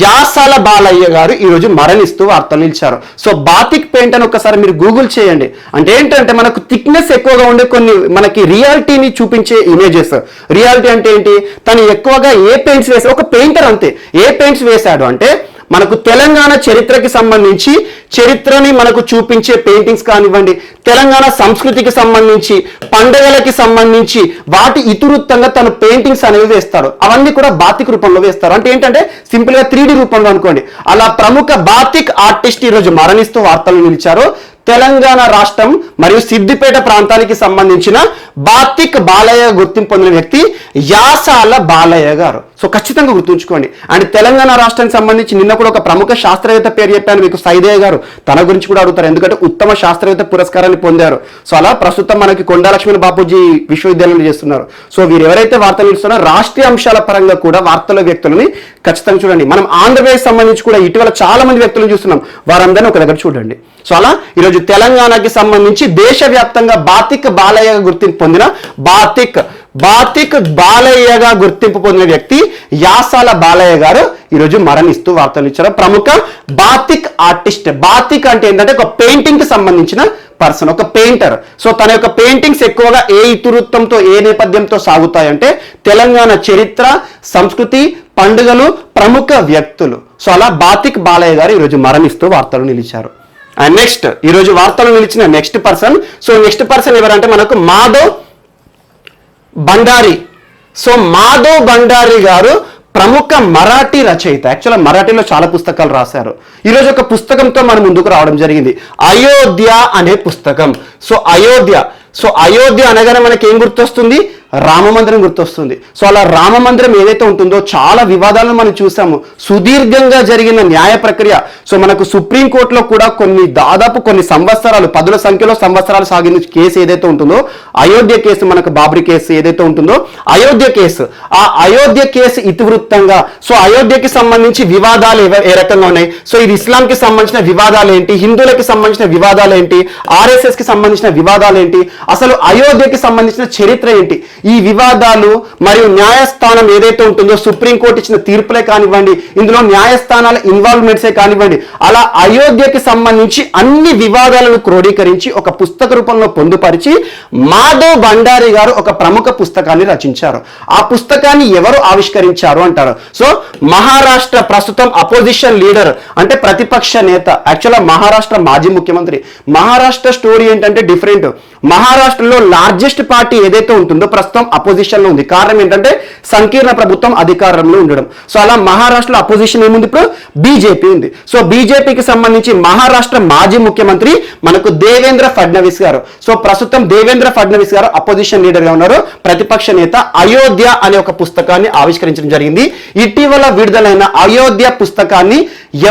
యాసాల బాలయ్య గారు ఈరోజు మరణిస్తూ వార్తలు ఇచ్చారు. సో బాతిక్ పెయింట్ అని ఒకసారి మీరు గూగుల్ చేయండి. అంటే ఏంటంటే మనకు థిక్నెస్ ఎక్కువగా ఉండే కొన్ని మనకి రియాలిటీని చూపించే ఇమేజెస్. రియాలిటీ అంటే ఏంటి? తను ఎక్కువగా ఏ పెయింట్స్ వేసాడు, ఒక పెయింటర్ అంతే, ఏ పెయింట్స్ వేశాడు అంటే మనకు తెలంగాణ చరిత్రకి సంబంధించి చరిత్రని మనకు చూపించే పెయింటింగ్స్ కానివ్వండి, తెలంగాణ సంస్కృతికి సంబంధించి, పండుగలకి సంబంధించి వాటి ఇతివృత్తంగా తను పెయింటింగ్స్ అనేవి వేస్తారు. అవన్నీ కూడా బాతిక్ రూపంలో వేస్తారు. అంటే ఏంటంటే సింపుల్ గా 3D రూపంలో అనుకోండి. అలా ప్రముఖ బాతిక్ ఆర్టిస్ట్ ఈరోజు మరణిస్తూ వార్తలు నిలిచారు. తెలంగాణ రాష్ట్రం మరియు సిద్దిపేట ప్రాంతానికి సంబంధించిన బాతిక్ బాలయ్య గుర్తింపు పొందిన వ్యక్తి యాసాల బాలయ్య గారు. సో ఖచ్చితంగా గుర్తుంచుకోండి. అండ్ తెలంగాణ రాష్ట్రానికి సంబంధించి నిన్న కూడా ఒక ప్రముఖ శాస్త్రవేత్త పేరు చెప్పాను మీకు, సైదయ్య గారు. తన గురించి కూడా అడుగుతారు, ఎందుకంటే ఉత్తమ శాస్త్రవేత్త పురస్కారాన్ని పొందారు. సో అలా ప్రస్తుతం మనకి కొండా లక్ష్మణ్ బాపూజీ విశ్వవిద్యాలయంలో చేస్తున్నారు. సో వీరు ఎవరైతే వార్తలు ఇస్తున్నారో రాష్ట్రీయ అంశాల పరంగా కూడా వార్తల వ్యక్తులని ఖచ్చితంగా చూడండి. మనం ఆంధ్రప్రదేశ్ సంబంధించి కూడా ఇటీవల చాలా మంది వ్యక్తులను చూస్తున్నాం, వారందరినీ ఒక దగ్గర చూడండి. సో అలా ఈరోజు తెలంగాణకి సంబంధించి దేశవ్యాప్తంగా బాతిక్ బాలయ్య గుర్తింపు పొందిన బాతిక్ బాతిక్ బాలయ్యగా గుర్తింపు పొందిన వ్యక్తి యాసాల బాలయ్య గారు ఈరోజు మరణిస్తూ వార్తలు ఇచ్చారు. ప్రముఖ బాతిక్ ఆర్టిస్ట్. బాతిక్ అంటే ఏంటంటే ఒక పెయింటింగ్ కి సంబంధించిన పర్సన్, ఒక పెయింటర్. సో తన యొక్క పెయింటింగ్స్ ఎక్కువగా ఏ ఇతివృత్తంతో, ఏ నేపథ్యంతో సాగుతాయంటే తెలంగాణ చరిత్ర, సంస్కృతి, పండుగలు, ప్రముఖ వ్యక్తులు. సో అలా బాతిక్ బాలయ్య గారు ఈరోజు మరణిస్తూ వార్తలు నిలిచారు. అండ్ నెక్స్ట్ ఈరోజు వార్తలు నిలిచిన next person. So next person ఎవరంటే మనకు మాధవ్ భండారి. సో మాధవ్ భండారి గారు ప్రముఖ మరాఠీ రచయిత. యాక్చువల్గా మరాఠీలో చాలా పుస్తకాలు రాశారు. ఈరోజు ఒక పుస్తకంతో మన ముందుకు రావడం జరిగింది, అయోధ్య అనే పుస్తకం. సో అయోధ్య అనగానే మనకి ఏం గుర్తొస్తుంది? రామ మందిరం గుర్తొస్తుంది. సో అలా రామ మందిరం ఏదైతే ఉంటుందో చాలా వివాదాలను మనం చూసాము. సుదీర్ఘంగా జరిగిన న్యాయ ప్రక్రియ. సో మనకు సుప్రీంకోర్టులో కూడా దాదాపు కొన్ని సంవత్సరాలు, 10ల సంఖ్యలో సంవత్సరాలు సాగిన కేసు ఏదైతే ఉంటుందో, అయోధ్య కేసు, మనకు బాబ్రీ కేసు ఏదైతే ఉంటుందో అయోధ్య కేసు, ఆ అయోధ్య కేసు ఇతివృత్తంగా సో అయోధ్యకి సంబంధించి వివాదాలు ఏ రకంగా ఉన్నాయి, సో ఇది ఇస్లాంకి సంబంధించిన వివాదాలు ఏంటి, హిందువులకి సంబంధించిన వివాదాలు ఏంటి, RSS కి సంబంధించిన వివాదాలు ఏంటి, అసలు అయోధ్యకి సంబంధించిన చరిత్ర ఏంటి, ఈ వివాదాలు మరియు న్యాయస్థానం ఏదైతే ఉంటుందో సుప్రీంకోర్టు ఇచ్చిన తీర్పులే కానివ్వండి, ఇందులో న్యాయస్థానాల ఇన్వాల్వ్మెంట్సే కానివ్వండి, అలా అయోధ్యకి సంబంధించి అన్ని వివాదాలను క్రోడీకరించి ఒక పుస్తక రూపంలో పొందుపరిచి మాధవ్ భండారి గారు ఒక ప్రముఖ పుస్తకాన్ని రచించారు. ఆ పుస్తకాన్ని ఎవరు ఆవిష్కరించారు అంటారు. సో మహారాష్ట్ర ప్రస్తుతం అపోజిషన్ లీడర్ అంటే ప్రతిపక్ష నేత, యాక్చువల్గా మహారాష్ట్ర మాజీ ముఖ్యమంత్రి. మహారాష్ట్ర స్టోరీ ఏంటంటే డిఫరెంట్. మహారాష్ట్రలో లార్జెస్ట్ పార్టీ ఏదైతే ఉంటుందో ప్రస్తుతం అపోజిషన్ లో ఉంది. కారణం ఏంటంటే సంకీర్ణ ప్రభుత్వం అధికారంలో ఉండడం. సో అలా మహారాష్ట్రలో అపోజిషన్ ఏముంది? ఇప్పుడు బీజేపీ ఉంది. సో బీజేపీకి సంబంధించి మహారాష్ట్ర మాజీ ముఖ్యమంత్రి మనకు దేవేంద్ర ఫడ్నవీస్ గారు. సో ప్రస్తుతం దేవేంద్ర ఫడ్నవీస్ గారు అపోజిషన్ లీడర్ గా ఉన్నారు. ప్రతిపక్ష నేత అయోధ్య అనే ఒక పుస్తకాన్ని ఆవిష్కరించడం జరిగింది. ఇటీవల విడుదలైన అయోధ్య పుస్తకాన్ని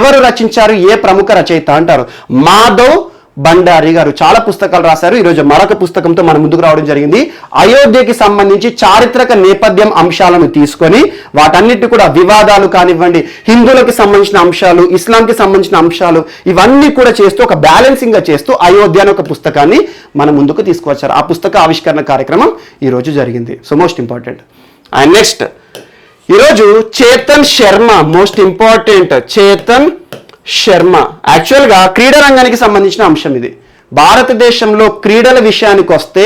ఎవరు రచించారు? ఏ ప్రముఖ రచయిత అంటారు? మాధవ్ భండారి గారు. చాలా పుస్తకాలు రాశారు. ఈరోజు మరొక పుస్తకంతో మన ముందుకు రావడం జరిగింది. అయోధ్యకి సంబంధించి చారిత్రక నేపథ్యం అంశాలను తీసుకొని వాటన్నిటి కూడా వివాదాలు కానివ్వండి, హిందువులకు సంబంధించిన అంశాలు, ఇస్లాంకి సంబంధించిన అంశాలు, ఇవన్నీ కూడా చేస్తూ ఒక బ్యాలెన్సింగ్ గా చేస్తూ అయోధ్య అనే ఒక పుస్తకాన్ని మన ముందుకు తీసుకువచ్చారు. ఆ పుస్తక ఆవిష్కరణ కార్యక్రమం ఈరోజు జరిగింది. So most important. And next ఈరోజు చేతన్ శర్మ, మోస్ట్ ఇంపార్టెంట్, చేతన్ శర్మ. యాక్చువల్గా క్రీడా రంగానికి సంబంధించిన అంశం ఇది. భారతదేశంలో క్రీడల విషయానికి వస్తే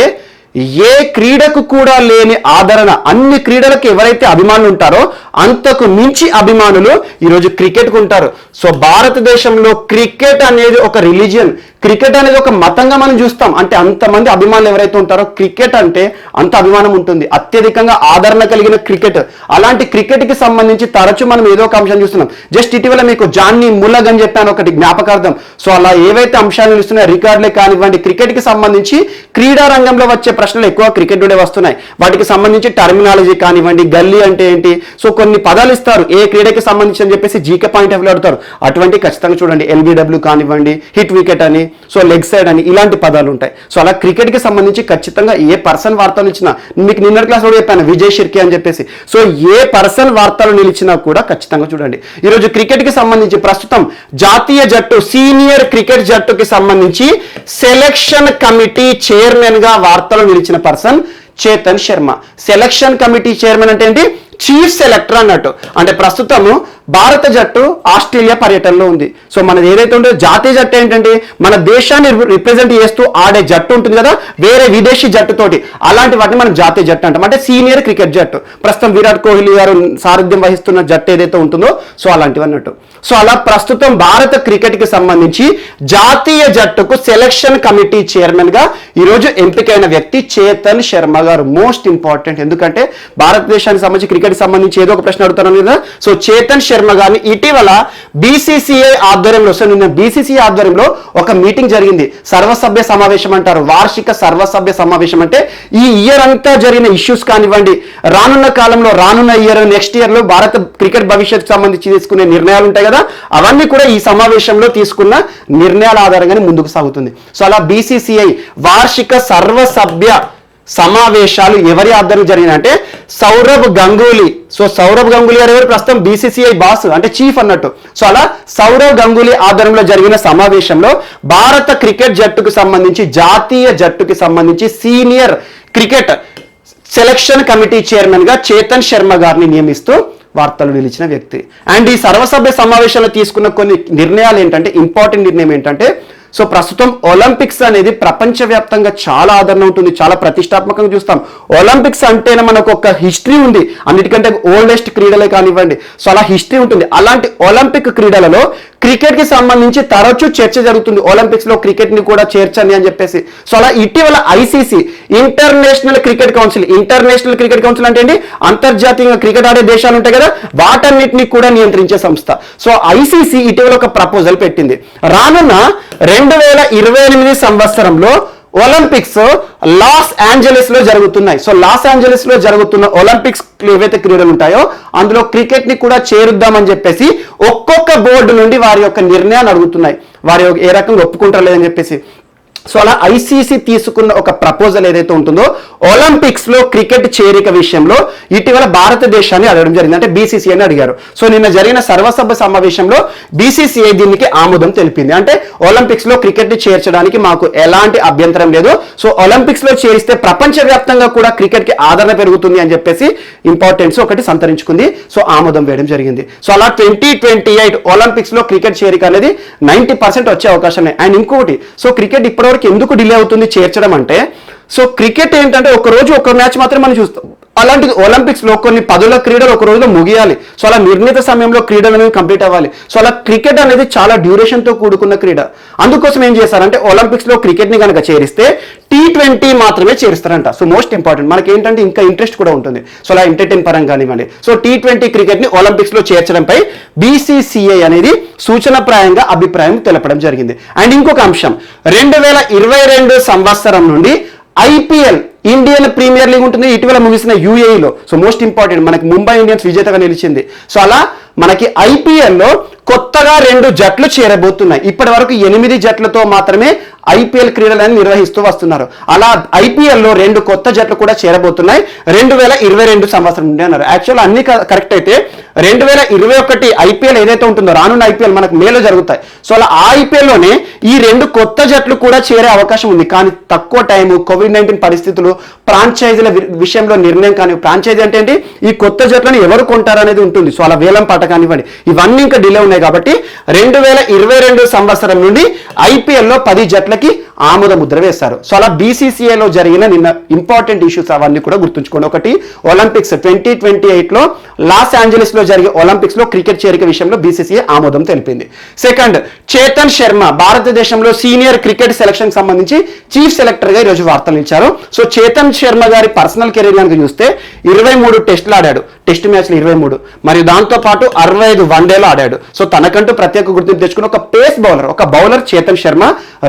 ఏ క్రీడకు కూడా లేని ఆదరణ, అన్ని క్రీడలకు ఎవరైతే అభిమానులు ఉంటారో అంతకు మించి అభిమానులు ఈరోజు క్రికెట్కు ఉంటారు. సో భారతదేశంలో క్రికెట్ అనేది ఒక రిలీజియన్, క్రికెట్ అనేది ఒక మతంగా మనం చూస్తాం. అంటే అంతమంది అభిమానులు ఎవరైతే ఉంటారో క్రికెట్ అంటే అంత అభిమానం ఉంటుంది. అత్యధికంగా ఆదరణ కలిగిన క్రికెట్. అలాంటి క్రికెట్కి సంబంధించి తరచూ మనం ఏదో ఒక అంశం చూస్తున్నాం. జస్ట్ ఇటీవల మీకు జాన్నీ ములగ్ అని చెప్పాను, ఒకటి జ్ఞాపకార్థం. సో అలా ఏవైతే అంశాలు నిలుస్తున్నాయో రికార్డులే కానివ్వండి, క్రికెట్కి సంబంధించి క్రీడా రంగంలో వచ్చే ప్రశ్నలు ఎక్కువ క్రికెట్ నుండే వస్తున్నాయి. వాటికి సంబంధించి టర్మినాలజీ కానివ్వండి, గల్లీ అంటే ఏంటి, సో కొన్ని పదాలు ఇస్తారు ఏ క్రీడకి సంబంధించి అని చెప్పేసి జీకే పాయింట్ ఆఫ్ వ్యూ అడుగుతారు. అటువంటి ఖచ్చితంగా చూడండి. LBW కానివ్వండి, హిట్ వికెట్ అని, సో లెగ్ సైడ్ అని, ఇలాంటి పదాలు ఉంటాయి. సో అలా క్రికెట్ కి సంబంధించి ఖచ్చితంగా ఏ పర్సన్ వార్తలు ఇచ్చినా, మీకు నిన్నటి క్లాస్ కూడా చెప్పాను విజయ్ షిర్కే అని చెప్పేసి, సో ఏ పర్సన్ వార్తలు నిలిచినా కూడా ఖచ్చితంగా చూడండి. ఈరోజు క్రికెట్ కి సంబంధించి ప్రస్తుతం జాతీయ జట్టు, సీనియర్ క్రికెట్ జట్టుకి సంబంధించి సెలెక్షన్ కమిటీ చైర్మన్ గా వార్తలు నిలిచిన person Chetan Sharma. Selection committee chairman అంటే ఏంటి? చీఫ్ సెలెక్టర్ అన్నట్టు. అంటే ప్రస్తుతము భారత జట్టు ఆస్ట్రేలియా పర్యటనలో ఉంది. సో మనది ఏదైతే ఉంటుందో జాతీయ జట్టు ఏంటంటే మన దేశాన్ని రిప్రజెంట్ చేస్తూ ఆడే జట్టు ఉంటుంది కదా, వేరే విదేశీ జట్టుతోటి, అలాంటి వాటిని మనం జాతీయ జట్టు అంటాం. అంటే సీనియర్ క్రికెట్ జట్టు. ప్రస్తుతం విరాట్ కోహ్లీ గారు సారథ్యం వహిస్తున్న జట్టు ఏదైతే ఉంటుందో సో అలాంటివి అన్నట్టు. సో అలా ప్రస్తుతం భారత క్రికెట్ కి సంబంధించి జాతీయ జట్టుకు సెలక్షన్ కమిటీ చైర్మన్ గా ఈరోజు ఎంపికైన వ్యక్తి చేతన్ శర్మ గారు. Most important. ఎందుకంటే భారతదేశానికి సంబంధించి క్రికెట్ సంబంధించి ఏదో ఒక ప్రశ్న అడుగుతాను కదా. సో చేతన్ శర్మ గారిని ఇటీవల BCCI ఆధ్వర్యంలో, సో నిన్న BCCI ఆధ్వర్యంలో ఒక మీటింగ్ జరిగింది. సర్వసభ్య సమావేశం అంటారు. వార్షిక సర్వసభ్య సమావేశం అంటే ఈ ఇయర్ అంతా జరిగిన ఇష్యూస్ కానివ్వండి, రానున్న కాలంలో, రానున్న ఇయర్, నెక్స్ట్ ఇయర్ లో భారత క్రికెట్ భవిష్యత్తుకు సంబంధించి తీసుకునే నిర్ణయాలు ఉంటాయి కదా, అవన్నీ కూడా ఈ సమావేశంలో తీసుకున్న నిర్ణయాల ఆధారంగానే ముందుకు సాగుతుంది. సో అలా BCCI వార్షిక సర్వసభ్య సమావేశాలు ఎవరి ఆధ్వర్యంలో జరిగినాయంటే సౌరవ్ గంగూలీ. సో సౌరవ్ గంగూలీ గారు ఎవరు? ప్రస్తుతం BCCI బాస్ అంటే చీఫ్ అన్నట్టు. సో అలా సౌరవ్ గంగూలీ ఆధ్వర్యంలో జరిగిన సమావేశంలో భారత క్రికెట్ జట్టుకు సంబంధించి, జాతీయ జట్టుకి సంబంధించి senior cricket selection committee chairman గా చేతన్ శర్మ గారిని నియమిస్తూ వార్తలు నిలిచిన వ్యక్తి. అండ్ ఈ సర్వసభ్య సమావేశంలో తీసుకున్న కొన్ని నిర్ణయాలు ఏంటంటే, ఇంపార్టెంట్ నిర్ణయం ఏంటంటే, సో ప్రస్తుతం ఒలింపిక్స్ అనేది ప్రపంచవ్యాప్తంగా చాలా ఆదరణ ఉంటుంది, చాలా ప్రతిష్టాత్మకంగా చూస్తాం. ఒలింపిక్స్ అంటేనే మనకు ఒక హిస్టరీ ఉంది, అన్నిటికంటే ఓల్డెస్ట్ క్రీడలే కానివ్వండి, సో అలా హిస్టరీ ఉంటుంది. అలాంటి ఒలింపిక్ క్రీడలలో క్రికెట్ కి సంబంధించి తరచూ చర్చ జరుగుతుంది, ఒలింపిక్స్ లో క్రికెట్ ని కూడా చేర్చండి అని చెప్పేసి. సో అలా ఇటీవల ఐసీసీ ఇంటర్నేషనల్ క్రికెట్ కౌన్సిల్ అంటే ఏంటి, అంతర్జాతీయంగా క్రికెట్ ఆడే దేశాలు ఉంటాయి కదా, వాటన్నిటిని కూడా నియంత్రించే సంస్థ. సో ఐసీసీ ఇటీవల ఒక ప్రపోజల్ పెట్టింది. రానున్న 2028 సంవత్సరంలో ఒలింపిక్స్ లాస్ ఏంజలీస్ లో జరుగుతున్నాయి. సో లాస్ ఏంజలీస్ లో జరుగుతున్న ఒలింపిక్స్ ఏవైతే క్రీడలు ఉంటాయో అందులో క్రికెట్ ని కూడా చేరుద్దామని చెప్పేసి ఒక్కొక్క బోర్డు నుండి వారి యొక్క నిర్ణయాన్ని అడుగుతున్నాయి, వారి ఏ రకంగా ఒప్పుకుంటారు లేదని చెప్పేసి. సో అలా ఐసీసీ తీసుకున్న ఒక ప్రపోజల్ ఏదైతే ఉంటుందో ఒలింపిక్స్ లో క్రికెట్ చేరిక విషయంలో ఇటీవల భారతదేశాన్ని అడగడం జరిగింది, అంటే బీసీసీఐని అడిగారు. సో నిన్న జరిగిన సర్వసభ్య సమావేశంలో బీసీసీఐ దీనికి ఆమోదం తెలిపింది. అంటే ఒలింపిక్స్ లో క్రికెట్ ని చేర్చడానికి మాకు ఎలాంటి అభ్యంతరం లేదు, సో ఒలింపిక్స్ లో చేరిస్తే ప్రపంచవ్యాప్తంగా కూడా క్రికెట్ కి ఆదరణ పెరుగుతుంది అని చెప్పేసి ఇంపార్టెన్స్ ఒకటి సంతరించుకుంది. సో ఆమోదం వేయడం జరిగింది. సో అలా 2028 ఒలింపిక్స్ లో క్రికెట్ చేరిక అనేది 90% వచ్చే అవకాశం ఉన్నాయి. అండ్ ఇంకోటి, సో క్రికెట్ ఇప్పటివరకు ఎందుకు డిలే అవుతుంది చేర్చడం అంటే, సో క్రికెట్ ఏంటంటే ఒక రోజు ఒక మ్యాచ్ మాత్రమే మనం చూస్తాం. అలాంటిది ఒలింపిక్స్ లో కొన్ని పదుల క్రీడలు ఒక రోజులో ముగియాలి. సో అలా నిర్ణీత సమయంలో క్రీడలు అనేవి కంప్లీట్ అవ్వాలి. సో అలా క్రికెట్ అనేది చాలా డ్యూరేషన్ తో కూడుకున్న క్రీడ. అందుకోసం ఏం చేశారంటే ఒలింపిక్స్ లో క్రికెట్ ని కనుక చేరిస్తే T20 మాత్రమే చేరుస్తారంట. సో మోస్ట్ ఇంపార్టెంట్, మనకి ఏంటంటే ఇంకా ఇంట్రెస్ట్ కూడా ఉంటుంది. సో అలా ఎంటర్టైన్ పరంగా కానివ్వండి. సో T20 క్రికెట్ ని ఒలింపిక్స్ లో చేర్చడంపై బీసీసీఐ అనేది సూచనప్రాయంగా అభిప్రాయం తెలపడం జరిగింది. అండ్ ఇంకొక అంశం, 2022 సంవత్సరం నుండి ఐపీఎల్ ఇండియన్ ప్రీమియర్ లీగ్ ఉంటుంది, ఇటీవల ముగిసిన యూఏఈలో. సో మోస్ట్ ఇంపార్టెంట్, మనకి ముంబై ఇండియన్స్ విజేతగా నిలిచింది. సో అలా మనకి ఐపీఎల్లో కొత్తగా 2 జట్లు చేరబోతున్నాయి. ఇప్పటి వరకు 8 జట్లతో మాత్రమే ఐపీఎల్ క్రీడలను నిర్వహిస్తూ వస్తున్నారు. అలా ఐపీఎల్లో 2 కొత్త జట్లు కూడా చేరబోతున్నాయి 2022 సంవత్సరం నుండి అన్నారు. యాక్చువల్ అన్ని కరెక్ట్ అయితే 2021 ఐపీఎల్ ఏదైతే ఉంటుందో, రానున్న ఐపీఎల్ మనకు మేలో జరుగుతాయి. సో అలా ఆ ఐపీఎల్లోనే ఈ 2 కొత్త జట్లు కూడా చేరే అవకాశం ఉంది. కానీ తక్కువ టైం, కోవిడ్-19 పరిస్థితులు, ఫ్రాంచైజీల విషయంలో నిర్ణయం కానీ, ఫ్రాంచైజీ అంటే ఏంటి, ఈ కొత్త జట్లను ఎవరు కొంటారు అనేది ఉంటుంది. సో అలా వేలం పాట కానివ్వండి, ఇవన్నీ ఇంకా డిలే ఉన్నాయి కాబట్టి 2022 సంవత్సరం నుండి ఐపీఎల్లో 10 జట్లకి ఆమోద ముద్ర వేస్తారు. సో అలా బీసీసీఐలో జరిగిన నిన్న ఇంపార్టెంట్ ఇష్యూస్ అవన్నీ కూడా గుర్తుంచుకోండి. ఒకటి, ఒలింపిక్స్ 2028 లో లాస్ ఏంజలీస్ లో జరిగే ఒలింపిక్స్ లో క్రికెట్ చేరిక విషయంలో బీసీసీఐ ఆమోదం తెలిపింది. సెకండ్, చేతన్ శర్మ భారతదేశంలో సీనియర్ క్రికెట్ సెలక్షన్ సంబంధించి చీఫ్ సెలెక్టర్ గా ఈరోజు వార్తలు ఇచ్చారు. సో చేతన్ శర్మ గారి పర్సనల్ కెరీర్ కనుక చూస్తే 23 టెస్టులు ఆడాడు, టెస్ట్ మ్యాచ్లు 23, మరియు దాంతో పాటు 65 వన్డేలు ఆడాడు. సో తనకంటూ ప్రత్యేక గుర్తింపు తెచ్చుకున్న ఒక పేస్ బౌలర్, ఒక బౌలర్ చేతన్ శర్మ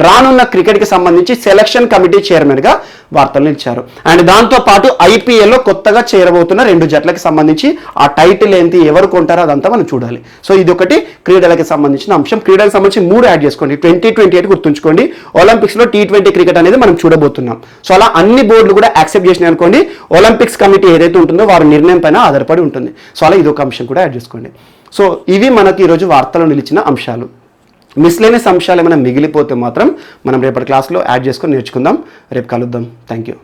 రానున్న క్రికెట్ కి సంబంధించి సెలక్షన్ కమిటీ చైర్మన్ గా వార్తలు ఇచ్చారు. అండ్ దాంతో పాటు ఐపీఎల్ లో కొత్తగా చేరబోతున్న 2 జట్లకి సంబంధించి ఆ టైటిల్ ఏంటి, ఎవరు కొంటారో అదంతా మనం చూడాలి. సో ఇది ఒకటి క్రీడలకి సంబంధించిన అంశం. క్రీడలకు సంబంధించి 3 యాడ్ చేసుకోండి. 2028 గుర్తుంచుకోండి, ఒలింపిక్స్ లో T20 క్రికెట్ అనేది మనం చూడబోతున్నాం. సో అలా అన్ని బోర్డులు కూడా యాక్సెప్ట్ చేసినాయి అనుకోండి, ఒలింపిక్స్ కమిటీ ఏదైతే ఉంటుందో వారి నిర్ణయం పైన ఆధారపడి ఉంటుంది. సో అలా ఇది ఒక అంశం కూడా యాడ్ చేసుకోండి. సో ఇవి మనకి ఈరోజు వార్తలో నిలిచిన అంశాలు. మిస్లేనియస్ అంశాలు ఏమైనా మిగిలిపోతే మాత్రం మనం రేపటి క్లాస్లో యాడ్ చేసుకొని నేర్చుకుందాం. రేపు కలుద్దాం. Thank you.